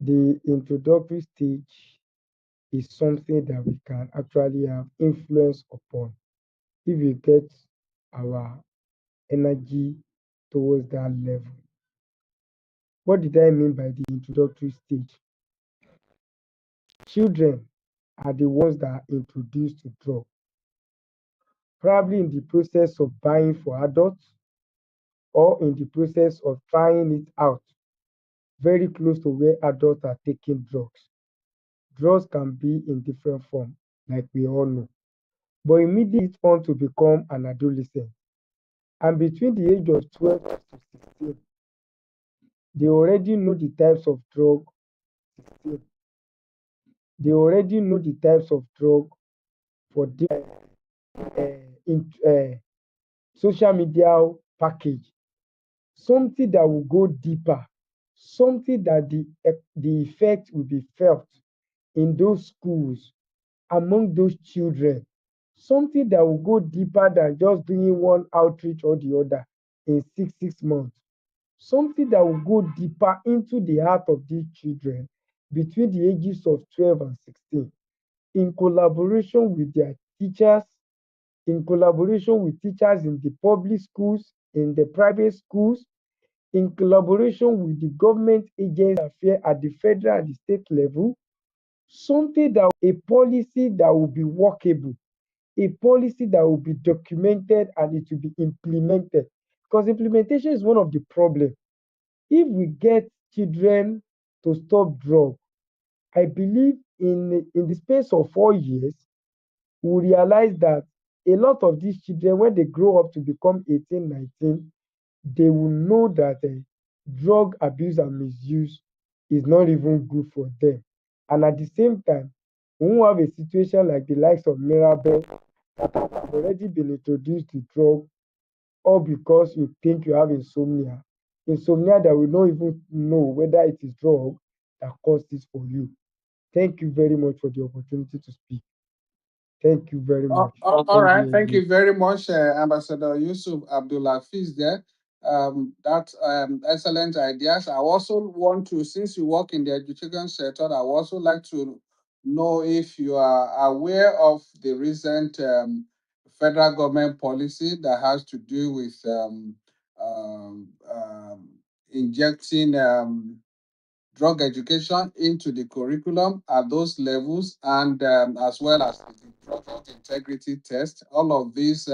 the introductory stage is something that we can actually have influence upon if we get our energy towards that level. What did I mean by the introductory stage? Children are the ones that are introduced to drug, probably in the process of buying for adults or in the process of trying it out, very close to where adults are taking drugs. Drugs can be in different forms, like we all know. But immediately it's on to become an adolescent. And between the age of 12 to 16, they already know the types of drug. They already know the types of drug for different social media package, something that will go deeper, something that the effect will be felt in those schools, among those children, something that will go deeper than just doing one outreach or the other in 6 months, something that will go deeper into the heart of these children between the ages of 12 and 16, in collaboration with their teachers, in collaboration with teachers in the public schools, in the private schools, in collaboration with the government agencies affairs at the federal and the state level, something that a policy that will be workable, a policy that will be documented and it will be implemented. Because implementation is one of the problems. If we get children to stop drug, I believe in the space of 4 years, we realize that a lot of these children, when they grow up to become 18, 19, they will know that drug abuse and misuse is not even good for them. And at the same time, we won't have a situation like the likes of Mirabel that have already been introduced to drug, all because you think you have insomnia. Insomnia that we don't even know whether it is drug that caused this for you. Thank you very much for the opportunity to speak. Thank you very much. All right. Thank you very much, Ambassador Yusuf Abdulhafiz there. That's excellent ideas. I also want to, since you work in the education sector, I would also like to know if you are aware of the recent federal government policy that has to do with um, um, injecting drug education into the curriculum at those levels, and as well as the drug integrity test. All of these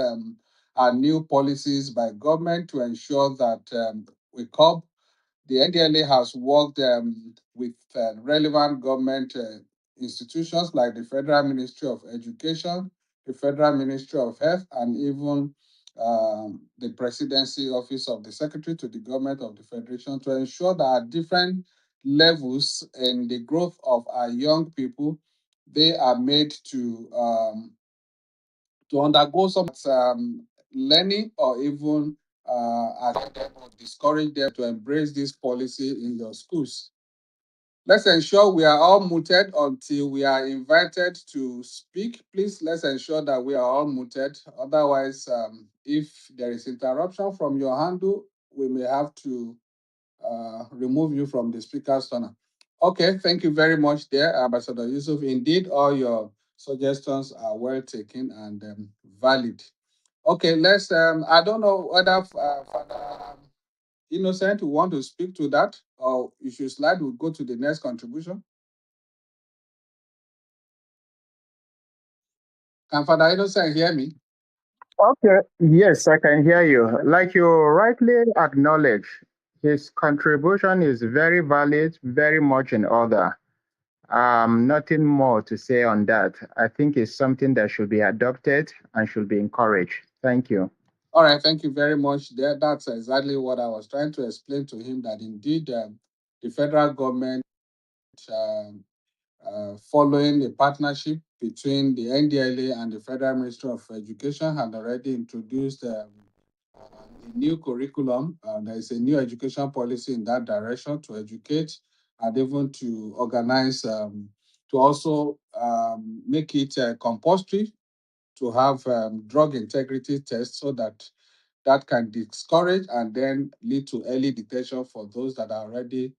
are new policies by government to ensure that we curb. The NDLA has worked with relevant government institutions like the Federal Ministry of Education, the Federal Ministry of Health, and even the Presidency Office of the Secretary to the Government of the Federation to ensure that at different levels in the growth of our young people, they are made to undergo some learning or even discourage them to embrace this policy in your schools. Let's ensure we are all muted until we are invited to speak. Please, let's ensure that we are all muted. Otherwise, if there is interruption from your handle, we may have to remove you from the speaker's tunnel. Okay, thank you very much there, Ambassador Yusuf. Indeed, all your suggestions are well taken and valid. Okay, I don't know whether Father Innocent will want to speak to that, or you should slide, we'll go to the next contribution. Can Father Innocent hear me? Okay, yes, I can hear you. Like you rightly acknowledge, his contribution is very valid, very much in order. Nothing more to say on that. I think it's something that should be adopted and should be encouraged. Thank you. All right, thank you very much. There, that's exactly what I was trying to explain to him that indeed the federal government, um, following a partnership between the NDLA and the Federal Ministry of Education, had already introduced a new curriculum. There is a new education policy in that direction to educate and even to organize, to also make it compulsory to have drug integrity tests so that that can discourage and then lead to early detection for those that are already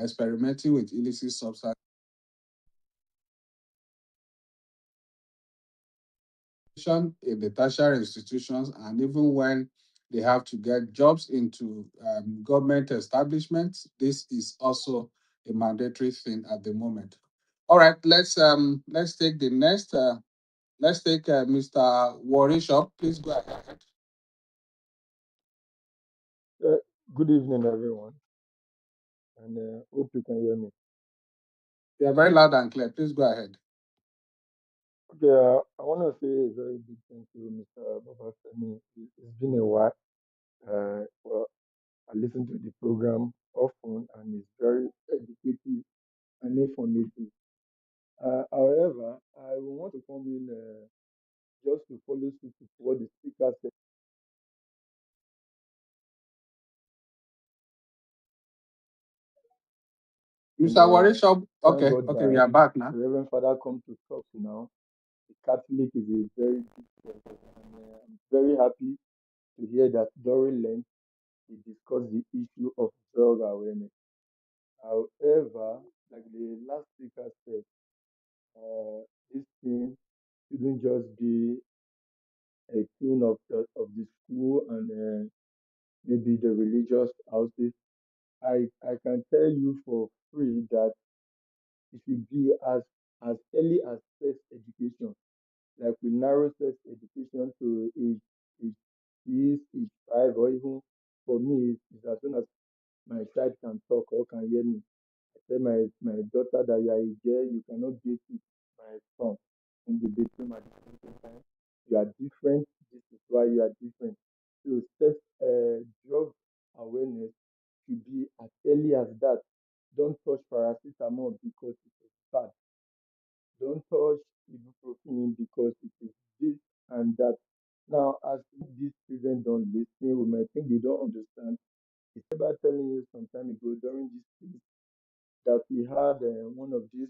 experimenting with illicit substances in the tertiary institutions, and even when they have to get jobs into government establishments. This is also a mandatory thing at the moment. All right, let's take the next. Let's take Mr. Warishop. Please go ahead. Uh, Good evening, everyone, and hope you can hear me. You are very loud and clear. Please go ahead. Okay, I want to say a very big thank you, Mr. Babafemi. It's been a while. Well, I listen to the program often, and it's very educative and informative. However, I want to come in just to follow suit with what the speaker said. And Mr. Warishop, thank okay, God okay, we that are back now. the Reverend Father come to talk now. The Catholic is a very big person, and I'm very happy to hear that during Lent we discussed the issue of drug awareness. However, like the last speaker said, this thing shouldn't just be a thing of the school and maybe the religious houses. I can tell you for free that it should be as early as sex education. Like we narrow sex education to age 6, age 5, or even for me, it's as soon as my child can talk or can hear me. I tell my daughter that you are a girl, you cannot date with my son in the bedroom at the same time. You are different. This is why you are different. So sex drug awareness should be as early as that. Don't touch paracetamol because it is bad. Don't touch ibuprofen because it is this and that. Now, as if these children don't listen, we might think they don't understand. It's about telling you some time ago during this quiz that we had one of these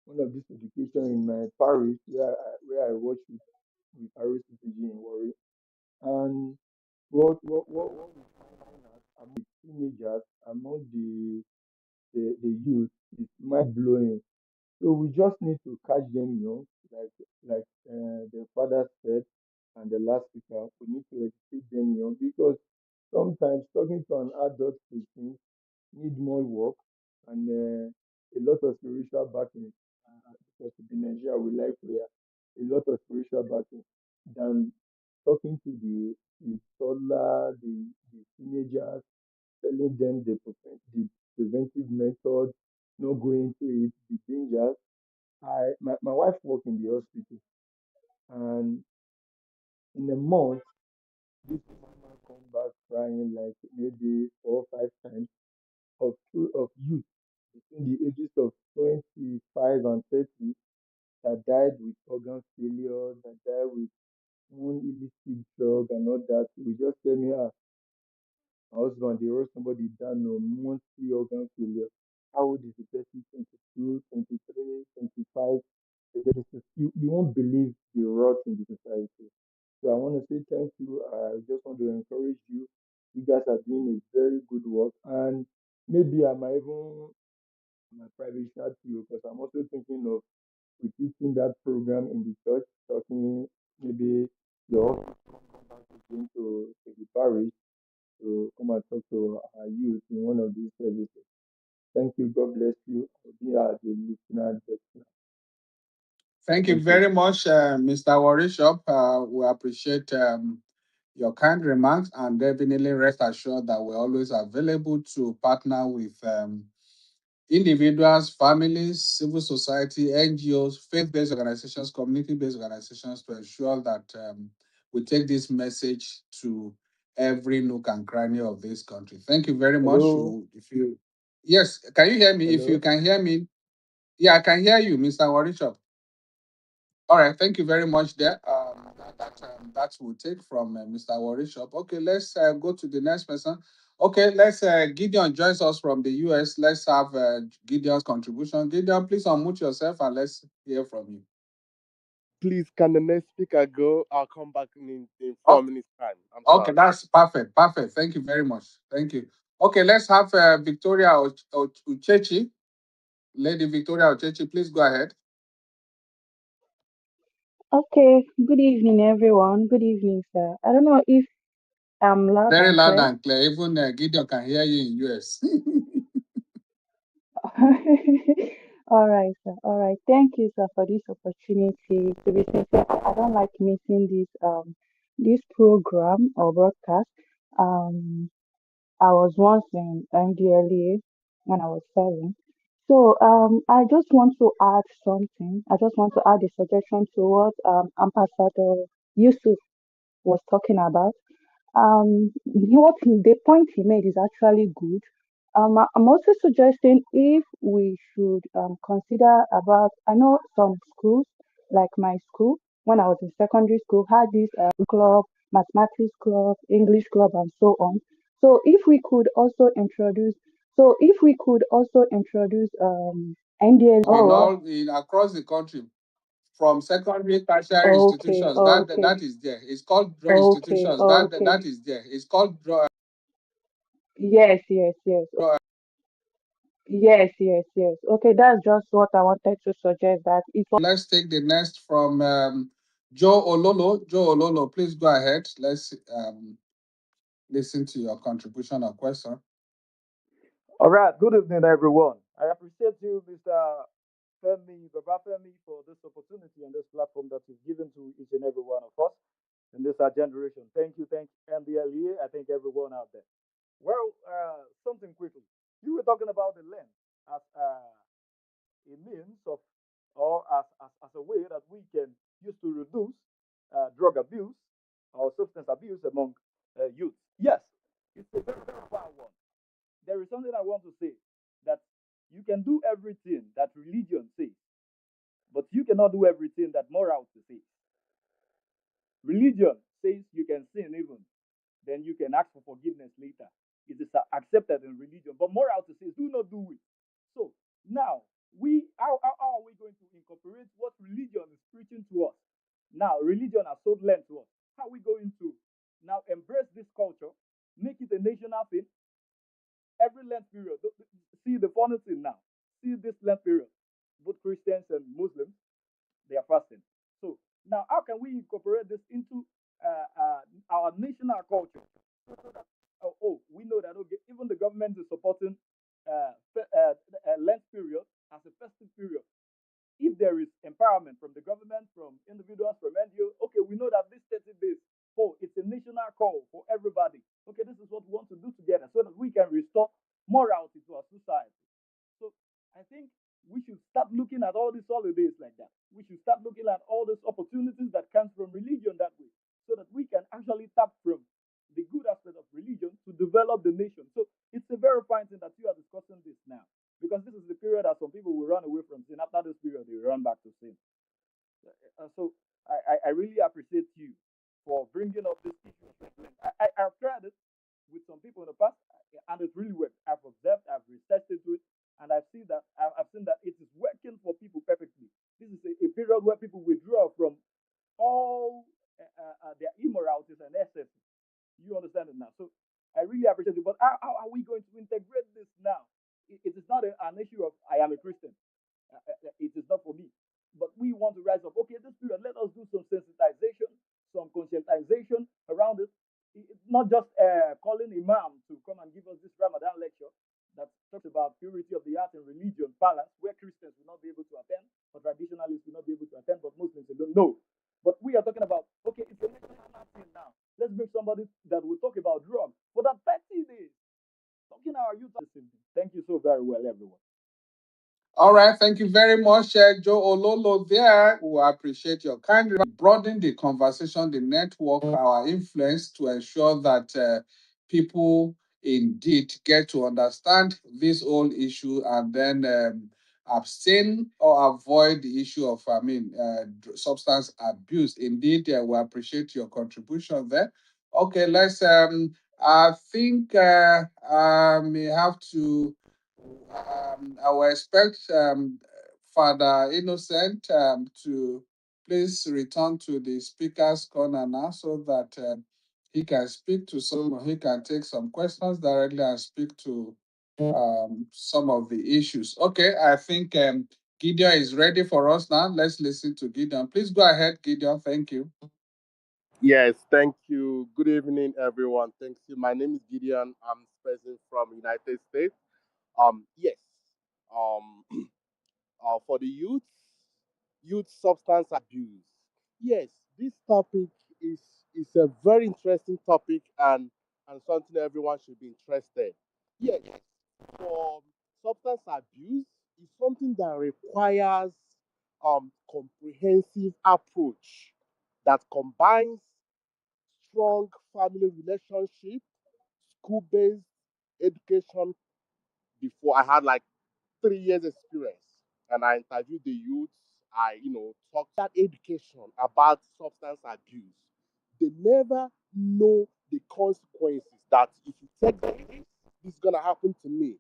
education in my parish where I work with Parish CPG in Warri. And what we find out among the teenagers, among the youth is mind blowing. So we just need to catch them young, like the father said, and the last speaker. We need to educate them young because sometimes talking to an adult person need more work and a lot of spiritual backing. Because in Nigeria we like prayer, a lot of spiritual backing than talking to the toddler, the teenagers, telling them the preventive method, not going to it, the dangers. my wife worked in the hospital, and in a month, this woman come back crying like maybe 4 or 5 times of youth between the ages of 25 and 30 that died with organ failure, that died with one illicit drug and all that. We just tell me, my husband, they wrote somebody down on monthly organ failure. How old is the person? 22, 23, 25. You won't believe the rot in the society. So I want to say thank you. I just want to encourage you. You guys are doing a very good work. And maybe I might even my private chat to you because I'm also thinking of repeating that program in the church, talking maybe your office come back again to the parish to come and talk to our youth in one of these services. Thank you. God bless you. I'll be at the listener desk now. Thank you Thank you. very much, Mr. Warishop. We appreciate your kind remarks, and definitely rest assured that we're always available to partner with individuals, families, civil society, NGOs, faith-based organizations, community-based organizations to ensure that we take this message to every nook and cranny of this country. Thank you very much. Hello. If you, yes, can you hear me? If you Hello. can hear me, yeah, I can hear you, Mr. Warishop. All right, thank you very much. There, that will take from Mr. Warishop. Okay, let's go to the next person. Okay, let's Gideon joins us from the US. Let's have Gideon's contribution. Gideon, please unmute yourself and let's hear from you. Please, can the next speaker go? I'll come back in Oh, 4 minutes' time. I'm okay, sorry. that's perfect. Perfect. Thank you very much. Thank you. Okay, let's have Victoria Uchechi. Lady Victoria Uchechi, please go ahead. Okay, good evening, everyone. Good evening, sir. I don't know if I'm loud Very and loud clear. and clear. Even Gideon can hear you in US. All right, sir. All right. Thank you, sir, for this opportunity. To be sincere, I don't like missing this program or broadcast. Um, I was once in MDLA when I was 7. So I just want to add something. I just want to add a suggestion to what Ambassador Yusuf was talking about. The point he made is actually good. I'm also suggesting if we should consider about. I know some schools, like my school, when I was in secondary school, had this club, mathematics club, English club, and so on. So if we could also introduce In NDLEA. all in across the country from secondary tertiary Okay, institutions okay, that is there. It's called draw okay, institutions okay. that is there. It's called draw. Yes, yes, yes. Yes, yes, yes. Okay, that's just what I wanted to suggest that if Let's take the next from Joe Ololo. Joe Ololo, please go ahead. Let's listen to your contribution or question. All right. Good evening, everyone. I appreciate you, Mr. Femi, Baba Femi, for this opportunity and this platform that you've given to each and every one of us in this our generation. Thank you, MDLEA. I thank everyone out there. Well, something quickly. You were talking about the land as a means of, or as a way that we can use to reduce drug abuse or substance abuse among youth. Yes, it's a very, very far one. There is something I want to say that you can do everything that religion says, but you cannot do everything that morality says. Religion says you can sin even, then you can ask for forgiveness later. It is accepted in religion, but morality says do not do it. So now how are we going to incorporate what religion is preaching to us? Now religion has sold Lent to us. How are we going to now embrace this culture, make it a national thing, every Lent period? See the funny thing now. See this Lent period. Both Christians and Muslims, they are fasting. So now, how can we incorporate this into our national culture? So that, we know that okay, even the government is supporting Lent period as a festive period. If there is empowerment from the government, from individuals, from NGO, okay, we know that this 30 days, it's a national call for everybody. Okay, this is what we want to do together so that we can restore morality to our society. So I think we should start looking at all these holidays like that. We should start looking at all those opportunities that comes from religion that way, so that we can actually tap from the good aspect of religion to develop the nation. So it's a very fine thing that you are discussing this now, because this is the period that some people will run away from sin. After this period, they run back to sin. So I really appreciate you for bringing up this issue. I've tried it with some people in the past, and it's really worked. I've observed, I've researched into it, and I've seen that it is working for people perfectly. This is a period where people withdraw from all their immoralities and excesses. You understand it now. So I really appreciate it. But how are we going to integrate this now? It is not an issue of I am a Christian. It is not for me. But we want to rise up. Okay, this period, let us do some sensitization, some conscientization around it. It's not just calling imam to come and give us this Ramadan lecture that talks about purity of the heart and religion balance, where Christians will not be able to attend, or traditionalists will not be able to attend, but Muslims they don't know. But we are talking about, okay, it's a national thing now. Let's bring somebody that will talk about drugs for that 30 days. Talking our youth. Thank you so very well, everyone. All right, thank you very much, Joe Ololo. There, we appreciate your kind broadening the conversation, the network, our influence to ensure that people indeed get to understand this whole issue and then abstain or avoid the issue of, substance abuse. Indeed, we appreciate your contribution there. Okay, let's. I think I may have to. I will expect Father Innocent to please return to the speaker's corner now so that he can speak to he can take some questions directly and speak to some of the issues. Okay, I think Gideon is ready for us now. Let's listen to Gideon. Please go ahead, Gideon. Thank you. Yes, thank you. Good evening, everyone. Thank you. My name is Gideon. I'm present from United States. Yes. Um, for the youth substance abuse. Yes, this topic is is a very interesting topic and something everyone should be interested. Yes, for substance abuse is something that requires comprehensive approach that combines strong family relationship, school-based education. Before I had like 3 years experience and I interviewed the youths. I, talked that education about substance abuse. They never know the consequences that if you take this is gonna happen to me,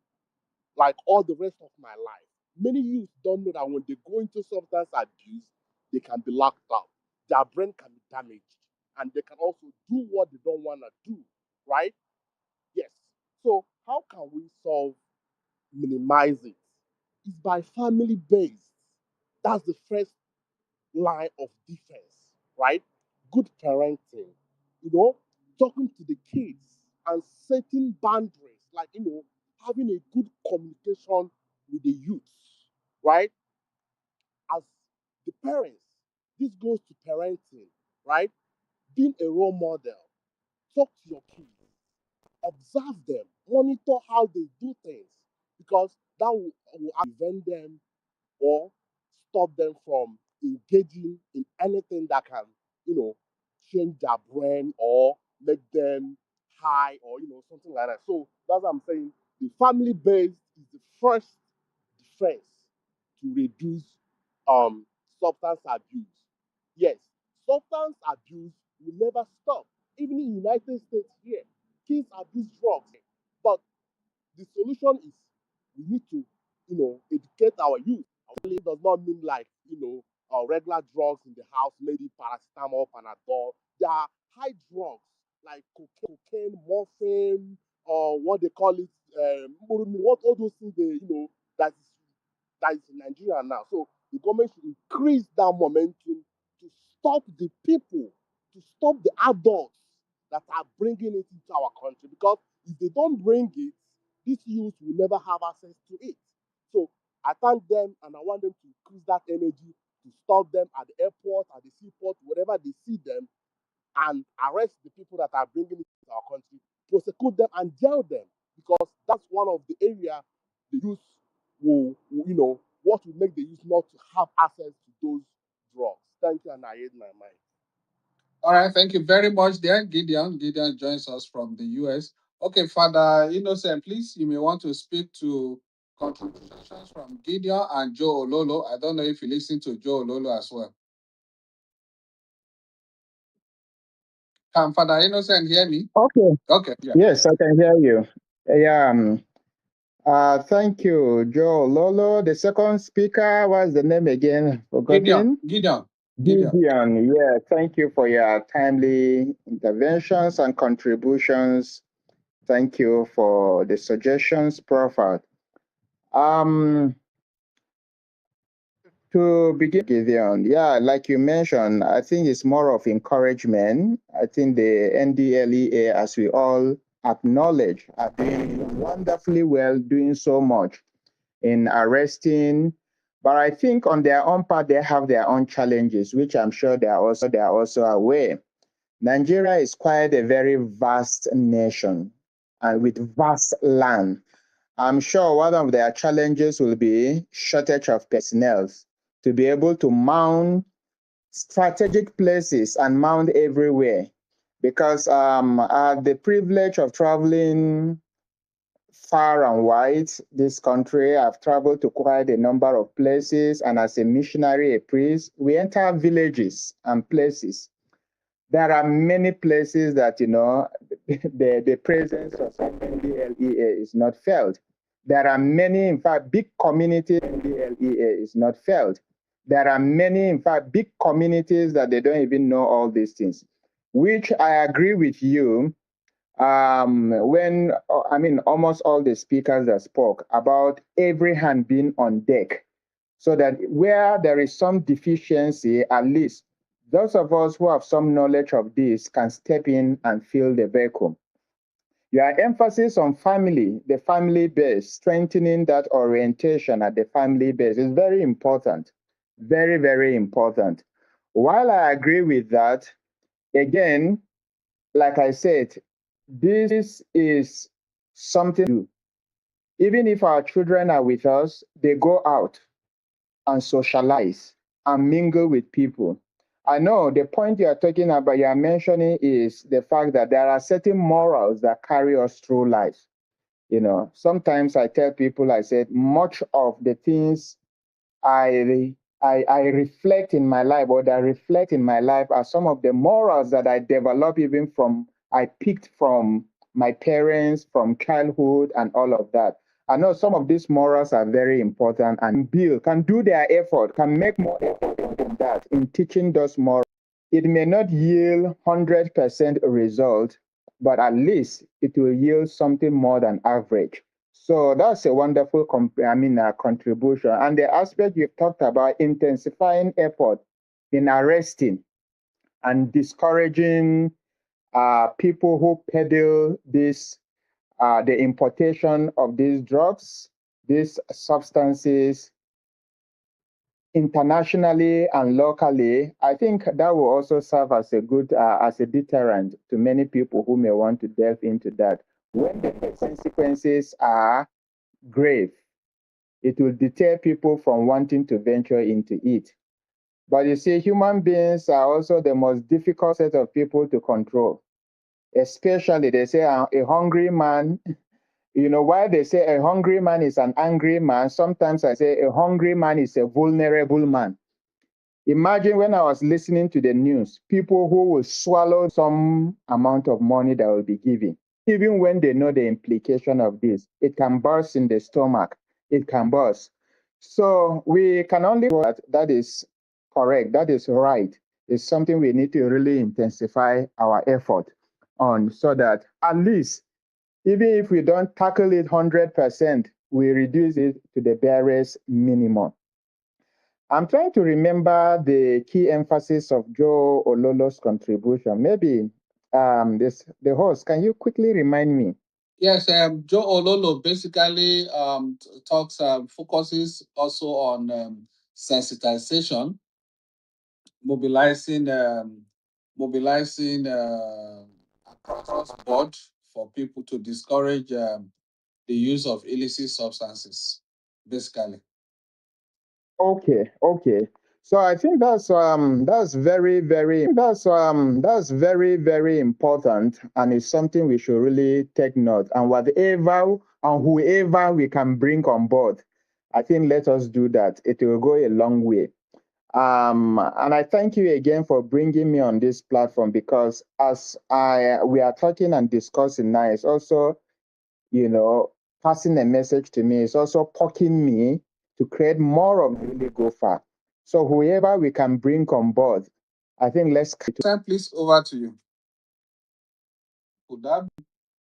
like all the rest of my life. Many youths don't know that when they go into substance abuse, they can be locked up. Their brain can be damaged, and they can also do what they don't want to do. Right? Yes. So how can we minimize it? Is by family based. That's the first line of defense, right? Good parenting, talking to the kids and setting boundaries, like, having a good communication with the youths, right? As the parents, this goes to parenting, right? Being a role model, talk to your kids, observe them, monitor how they do things, because that will prevent them or stop them from engaging in anything that can, you know, change their brain or make them high or something like that. So that's what I'm saying. The family base is the first defense to reduce substance abuse. Yes, substance abuse will never stop. Even in the United States here, kids abuse drugs. But the solution is we need to, educate our youth. It does not mean like, regular drugs in the house, maybe paracetamol, panadol. There are high drugs like cocaine, morphine, or what they call it, what all those things that is that is in Nigeria now. So the government should increase that momentum to stop the people, to stop the adults that are bringing it into our country. Because if they don't bring it, these youth will never have access to it. So I thank them and I want them to increase that energy to stop them at the airport, at the seaport, wherever they see them, and arrest the people that are bringing it to our country, prosecute them and jail them, because that's one of the area the youth what will make the youth not to have access to those drugs. Thank you, and I hate my mind. All right, thank you very much, there, Gideon. Gideon joins us from the US. Okay, Father Innocent, please, you may want to speak to contributions from Gideon and Joe Ololo. I don't know if you listen to Joe Ololo as well. Can Father Innocent hear me? Okay. Okay, yeah. Yes, I can hear you. Yeah. Thank you, Joe Lolo. The second speaker, what's the name again? Gideon, Forgotten? Gideon, Gideon. Gideon. Yeah, thank you for your timely interventions and contributions. Thank you for the suggestions proffered. To begin, Gideon, yeah, like you mentioned, I think it's more of encouragement. I think the NDLEA, as we all acknowledge, are doing wonderfully well, doing so much in arresting. But I think on their own part, they have their own challenges, which I'm sure they are also aware. Nigeria is quite a very vast nation and with vast land. I'm sure one of their challenges will be shortage of personnel to be able to mount strategic places and mount everywhere. Because I had the privilege of traveling far and wide this country. I've traveled to quite a number of places, and as a missionary, a priest, we enter villages and places. There are many places that the presence of NDLEA is not felt. There are many, in fact, big communities NDLEA is not felt. There are many, in fact, big communities that they don't even know all these things, which I agree with you when I mean almost all the speakers that spoke about every hand being on deck, so that where there is some deficiency, at least those of us who have some knowledge of this can step in and fill the vacuum. Your emphasis on family, the family base, strengthening that orientation at the family base is very important. Very, very important. While I agree with that, again, like I said, this is something to do. Even if our children are with us, they go out and socialize and mingle with people. I know the point you are talking about, you are mentioning is the fact that there are certain morals that carry us through life. Sometimes I tell people, I said, much of the things I reflect in my life, or that reflect in my life, are some of the morals that I develop even from, I picked from my parents, from childhood, and all of that. I know some of these morals are very important, and Bill can do their effort, can make more effort in that, in teaching those morals. It may not yield 100% result, but at least it will yield something more than average. So that's a wonderful contribution. And the aspect you've talked about, intensifying effort in arresting and discouraging people who peddle the importation of these drugs, these substances, internationally and locally, I think that will also serve as a good as a deterrent to many people who may want to delve into that. When the consequences are grave, it will deter people from wanting to venture into it. But you see, human beings are also the most difficult set of people to control. Especially, they say a hungry man, why they say a hungry man is an angry man, sometimes I say a hungry man is a vulnerable man. Imagine when I was listening to the news, people who will swallow some amount of money that will be given, even when they know the implication of this. It can burst in the stomach. It can burst. So we can only that is correct. That is right. It's something we need to really intensify our effort on, so that at least, even if we don't tackle it 100%, we reduce it to the barest minimum. I'm trying to remember the key emphasis of Joe Ololo's contribution. Maybe the host, can you quickly remind me? Yes, Joe Ololo basically talks, focuses also on sensitization, mobilizing, across board for people to discourage the use of illicit substances, basically. Okay. So I think that's very, very important, and it's something we should really take note. And whatever and whoever we can bring on board, I think let us do that. It will go a long way. And I thank you again for bringing me on this platform, because as we are talking and discussing now, it's also, you know, passing a message to me. It's also poking me to create more of Really Go Far. So whoever we can bring on board, I think let's. Sam, please, over to you. Would that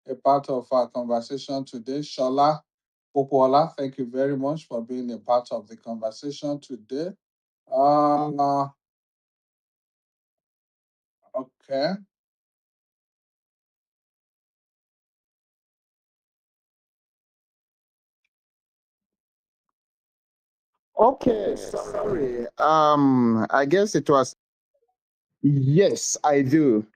be a part of our conversation today? Shola Popola, thank you very much for being a part of the conversation today. Uh, okay. Okay, sorry. I guess it was. Yes, I do.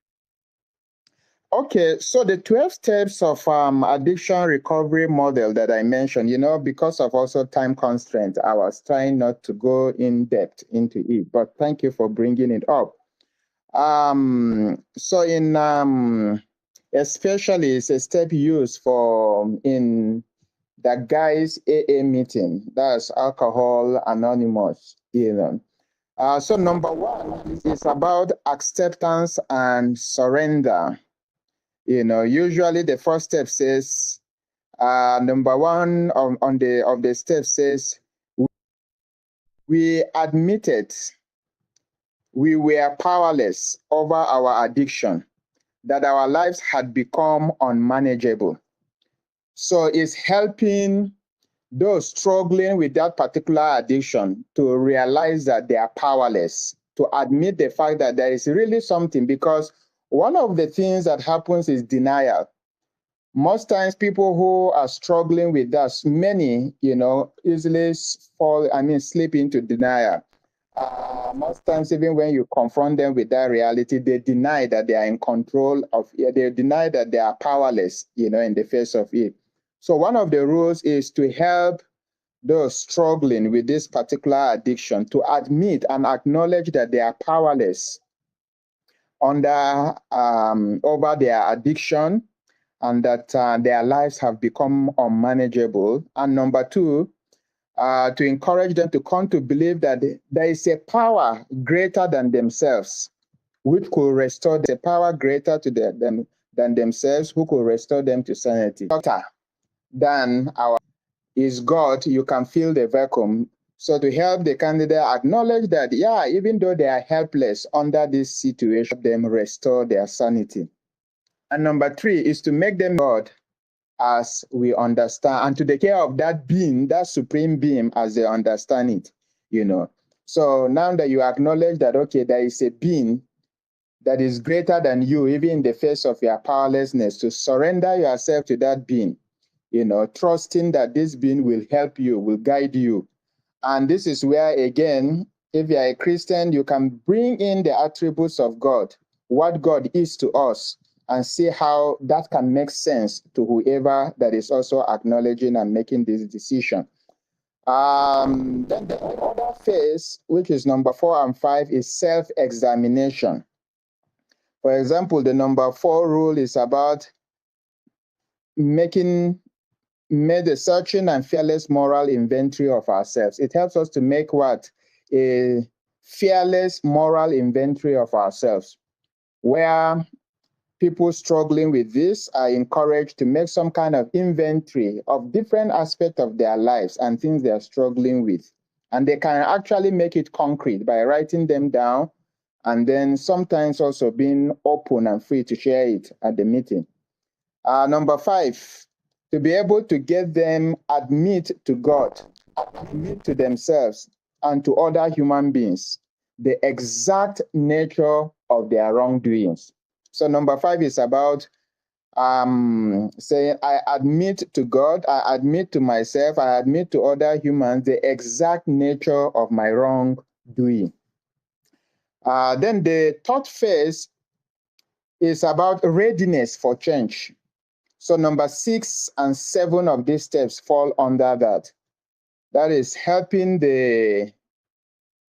Okay, so the 12 steps of addiction recovery model that I mentioned, because of also time constraint, I was trying not to go in depth into it, but thank you for bringing it up. So in especially it's a step used for in the guys AA meeting, that's Alcohol Anonymous, So number one is about acceptance and surrender. Usually the first step says, number one on the step says, we admitted we were powerless over our addiction, that our lives had become unmanageable. So it's helping those struggling with that particular addiction to realize that they are powerless, to admit the fact that there is really something, because one of the things that happens is denial. Most times people who are struggling with that, many, easily slip into denial. Most times, even when you confront them with that reality, they deny that they are in control of it. They deny that they are powerless, in the face of it. So one of the rules is to help those struggling with this particular addiction to admit and acknowledge that they are powerless over their addiction, and that their lives have become unmanageable. And number two, to encourage them to come to believe that there is a power greater than themselves, which could restore the power greater to them than themselves, who could restore them to sanity. Doctor, than our is God, you can fill the vacuum. So to help the candidate acknowledge that, yeah, even though they are helpless under this situation, them restore their sanity. And number three is to make them God as we understand, and to take care of that being, that supreme being, as they understand it. So now that you acknowledge that, okay, there is a being that is greater than you, even in the face of your powerlessness, to surrender yourself to that being, trusting that this being will help you, will guide you. And this is where, again, if you are a Christian, you can bring in the attributes of God, what God is to us, and see how that can make sense to whoever that is also acknowledging and making this decision. Then the other phase, which is number 4 and 5, is self-examination. For example, the number 4 rule is about made a searching and fearless moral inventory of ourselves. It helps us to make what? A fearless moral inventory of ourselves, where people struggling with this are encouraged to make some kind of inventory of different aspects of their lives and things they are struggling with. And they can actually make it concrete by writing them down, and then sometimes also being open and free to share it at the meeting. Number 5, to be able to get them admit to God, admit to themselves and to other human beings the exact nature of their wrongdoings. So number 5 is about saying, I admit to God, I admit to myself, I admit to other humans the exact nature of my wrongdoing. Then the third phase is about readiness for change. So number 6 and 7 of these steps fall under that. That is helping the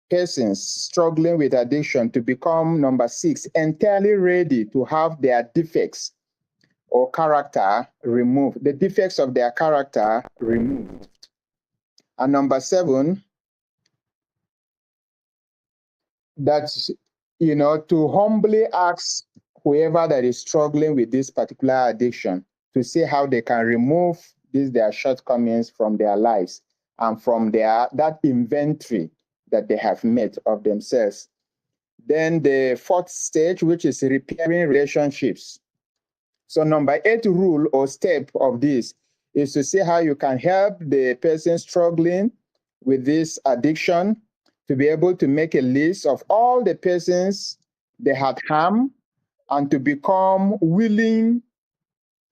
persons struggling with addiction to become, number 6, entirely ready to have their defects or character removed, the defects of their character removed. And number 7, that, to humbly ask whoever that is struggling with this particular addiction to see how they can remove their shortcomings from their lives and from that inventory that they have made of themselves. Then the 4th stage, which is repairing relationships. So number 8 rule or step of this is to see how you can help the person struggling with this addiction to be able to make a list of all the persons they had harmed and to become willing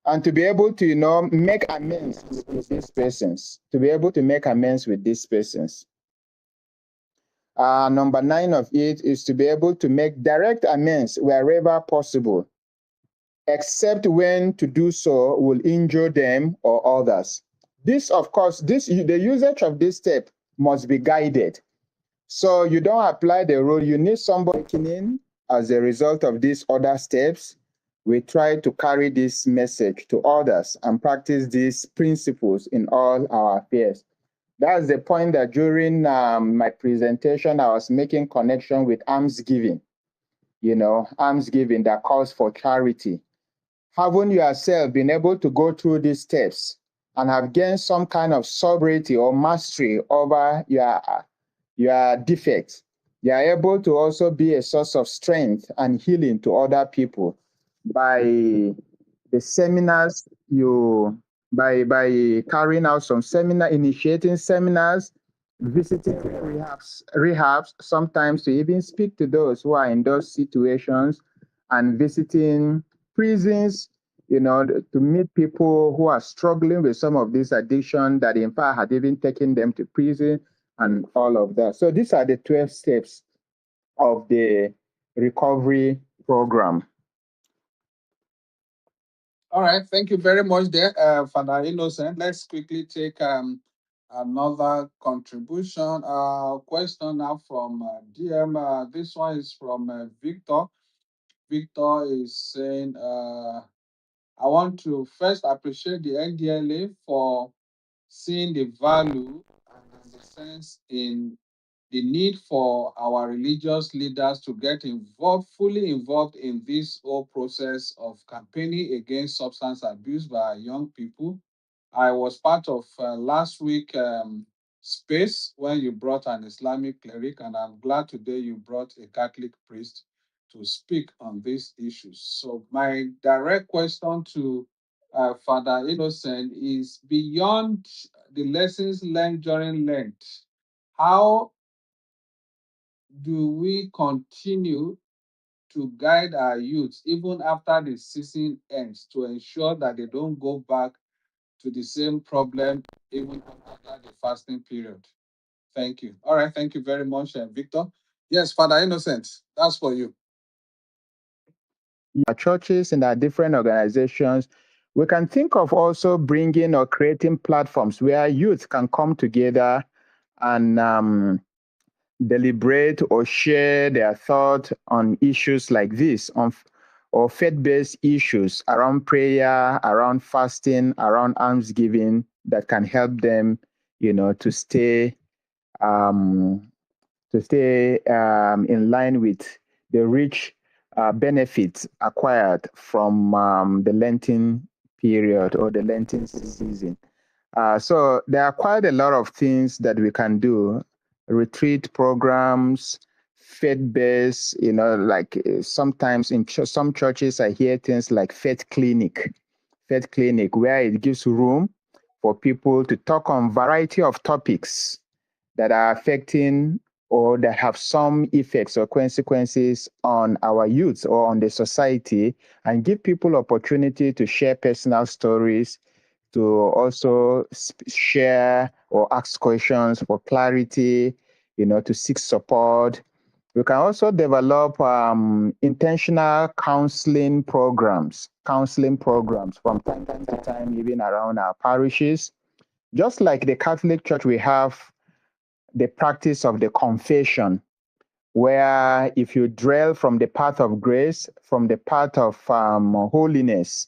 and to be able to, make amends with these persons, to be able to make amends with these persons. Number 9 of it is to be able to make direct amends wherever possible, except when to do so will injure them or others. This, of course, the usage of this step must be guided. So you don't apply the rule. You need somebody in as a result of these other steps. We try to carry this message to others and practice these principles in all our affairs. That's the point that during my presentation, I was making connection with almsgiving, almsgiving that calls for charity. Haven't yourself been able to go through these steps and have gained some kind of sobriety or mastery over your defects? You are able to also be a source of strength and healing to other people by the seminars by carrying out some initiating seminars, visiting rehabs, sometimes to even speak to those who are in those situations, and visiting prisons, to meet people who are struggling with some of this addiction that in fact had even taken them to prison and all of that. So these are the 12 steps of the recovery program. All right, thank you very much there, Father Innocent. Let's quickly take another contribution. Question now from DM. This one is from Victor. Victor is saying, I want to first appreciate the NDLA for seeing the value and the sense in the need for our religious leaders to get fully involved in this whole process of campaigning against substance abuse by young people. I was part of last week space when you brought an Islamic cleric, and I'm glad today you brought a Catholic priest to speak on these issues. So my direct question to Father Innocent is, beyond the lessons learned during Lent, how do we continue to guide our youth even after the season ends to ensure that they don't go back to the same problem even after the fasting period? Thank you. All right, thank you very much, Victor. Yes, Father Innocent, that's for you. Our churches and our different organizations, we can think of also bringing or creating platforms where youth can come together and deliberate or share their thoughts on issues like this, or faith-based issues around prayer, around fasting, around almsgiving that can help them, to stay in line with the rich benefits acquired from the Lenten period or the Lenten season. So there are quite a lot of things that we can do. Retreat programs, faith-based, like sometimes in some churches I hear things like faith clinic, where it gives room for people to talk on variety of topics that are affecting or that have some effects or consequences on our youth or on the society, and give people opportunity to share personal stories, to also share or ask questions for clarity, to seek support. We can also develop intentional counseling programs from time to time, even around our parishes. Just like the Catholic Church, we have the practice of the confession, where if you dwell from the path of grace, from the path of holiness,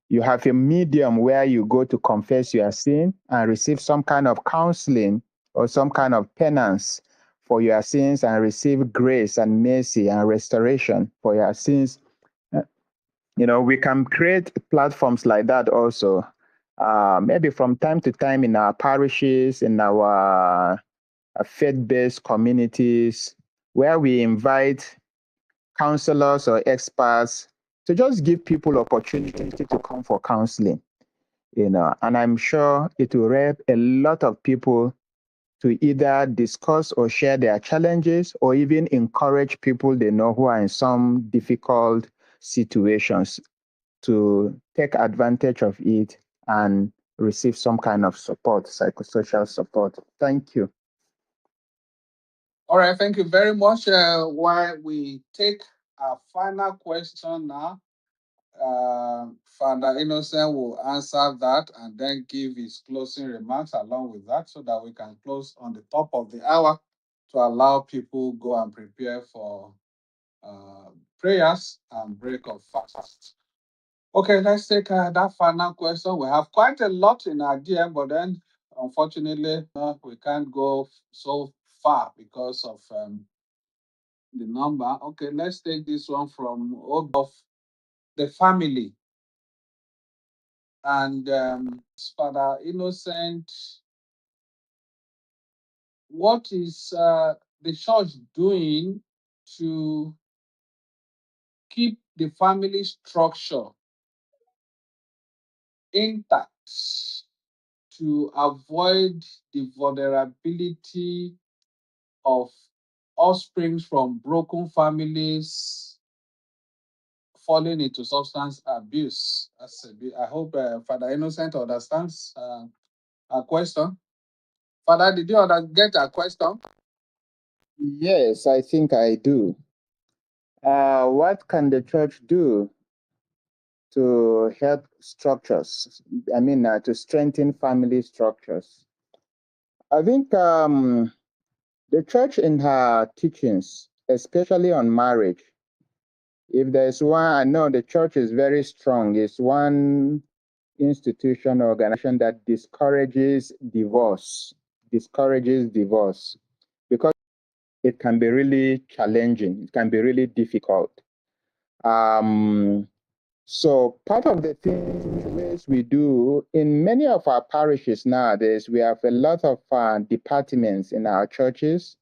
you have a medium where you go to confess your sin and receive some kind of counseling or some kind of penance for your sins and receive grace and mercy and restoration for your sins. We can create platforms like that also. Maybe from time to time in our parishes, in our faith-based communities, where we invite counselors or experts to just give people opportunity to come for counseling, and I'm sure it will help a lot of people to either discuss or share their challenges or even encourage people they know who are in some difficult situations to take advantage of it and receive some kind of support, psychosocial support. Thank you. All right, thank you very much. While we take our final question now, Father Innocent will answer that and then give his closing remarks along with that so that we can close on the top of the hour to allow people go and prepare for prayers and break of fast. Okay, let's take that final question. We have quite a lot in our DM, but then unfortunately we can't go so far because of the number. Okay, let's take this one from of the family. And Father Innocent, what is the church doing to keep the family structure intact to avoid the vulnerability of offspring from broken families falling into substance abuse? I hope Father Innocent understands our question. Father, did you get our question? Yes, I think I do. What can the church do to help structures? To strengthen family structures. I think the church in her teachings, especially on marriage, if there's one, I know the church is very strong. It's one institution or organization that discourages divorce, because it can be really challenging. It can be really difficult. So part of the things we do in many of our parishes nowadays, we have a lot of departments in our churches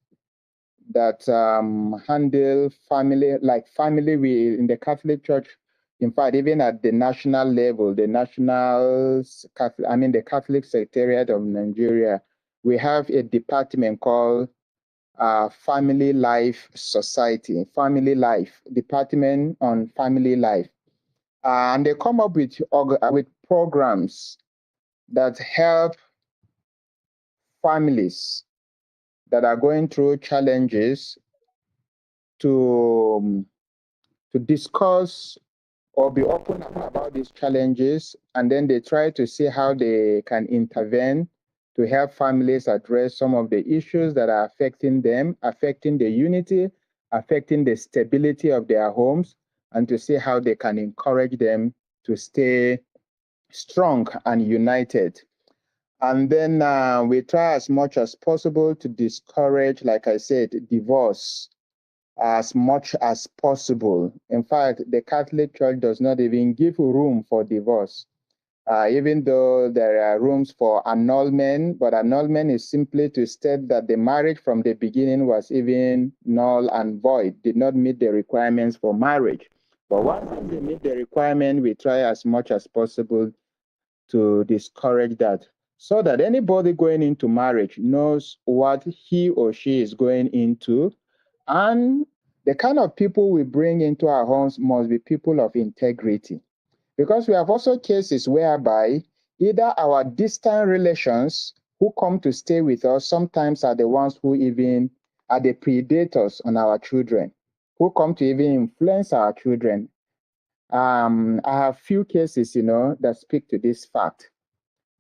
that handle family, like family. We in the Catholic Church, in fact, even at the national level, the the Catholic Secretariat of Nigeria, we have a department called Family Life Society, Family Life Department on Family Life. And they come up with programs that help families that are going through challenges to discuss or be open about these challenges, and then they try to see how they can intervene to help families address some of the issues that are affecting them, affecting the unity, affecting the stability of their homes, and to see how they can encourage them to stay strong and united. And then we try as much as possible to discourage, like I said, divorce as much as possible. In fact, the Catholic Church does not even give room for divorce, even though there are rooms for annulment, but annulment is simply to state that the marriage from the beginning was even null and void, did not meet the requirements for marriage. But once they meet the requirement, we try as much as possible to discourage that, so that anybody going into marriage knows what he or she is going into, and the kind of people we bring into our homes must be people of integrity. Because we have also cases whereby either our distant relations who come to stay with us sometimes are the ones who even are the predators on our children, who come to even influence our children. I have few cases, that speak to this fact.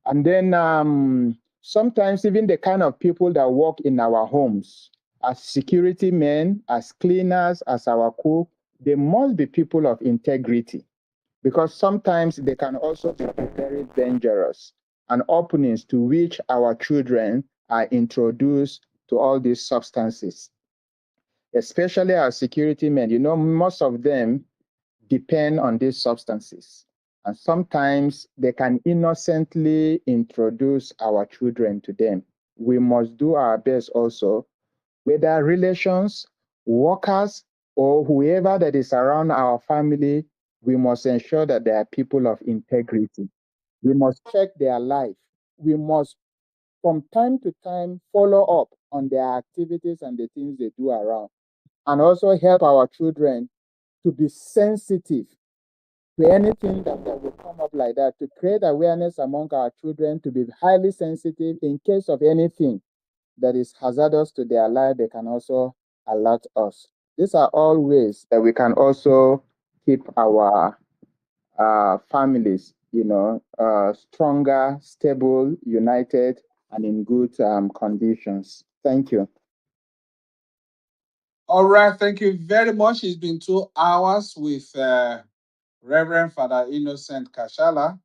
And then Sometimes even the kind of people that work in our homes, as security men, as cleaners, as our cook, they must be people of integrity, because sometimes they can also be very dangerous and openings to which our children are introduced to all these substances, especially our security men. Most of them depend on these substances. And sometimes they can innocently introduce our children to them. We must do our best also, whether relations, workers, or whoever that is around our family, we must ensure that they are people of integrity. We must check their life. We must, from time to time, follow up on their activities and the things they do around, and also help our children to be sensitive to anything that will come up like that, to create awareness among our children, to be highly sensitive in case of anything that is hazardous to their life. They can also alert us. These are all ways that we can also keep our families, stronger, stable, united, and in good conditions. Thank you. All right, thank you very much. It's been 2 hours with Reverend Father Innocent Kashala,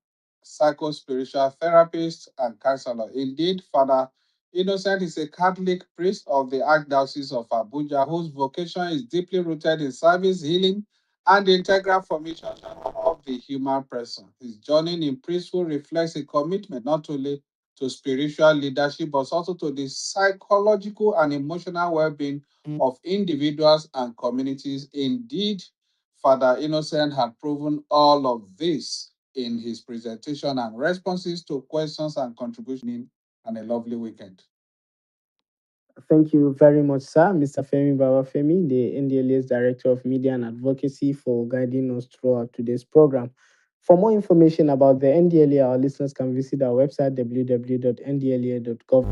psycho-spiritual therapist and counselor. Indeed, Father Innocent is a Catholic priest of the Archdiocese of Abuja, whose vocation is deeply rooted in service, healing, and the integral formation of the human person. His journey in priesthood reflects a commitment not only to spiritual leadership, but also to the psychological and emotional well-being of individuals and communities. Indeed, Father Innocent had proven all of this in his presentation and responses to questions and contributions, and a lovely weekend. Thank you very much, sir. Mr. Femi Babafemi, the NDLA's Director of Media and Advocacy, for guiding us throughout today's program. For more information about the NDLA, our listeners can visit our website, www.ndla.gov.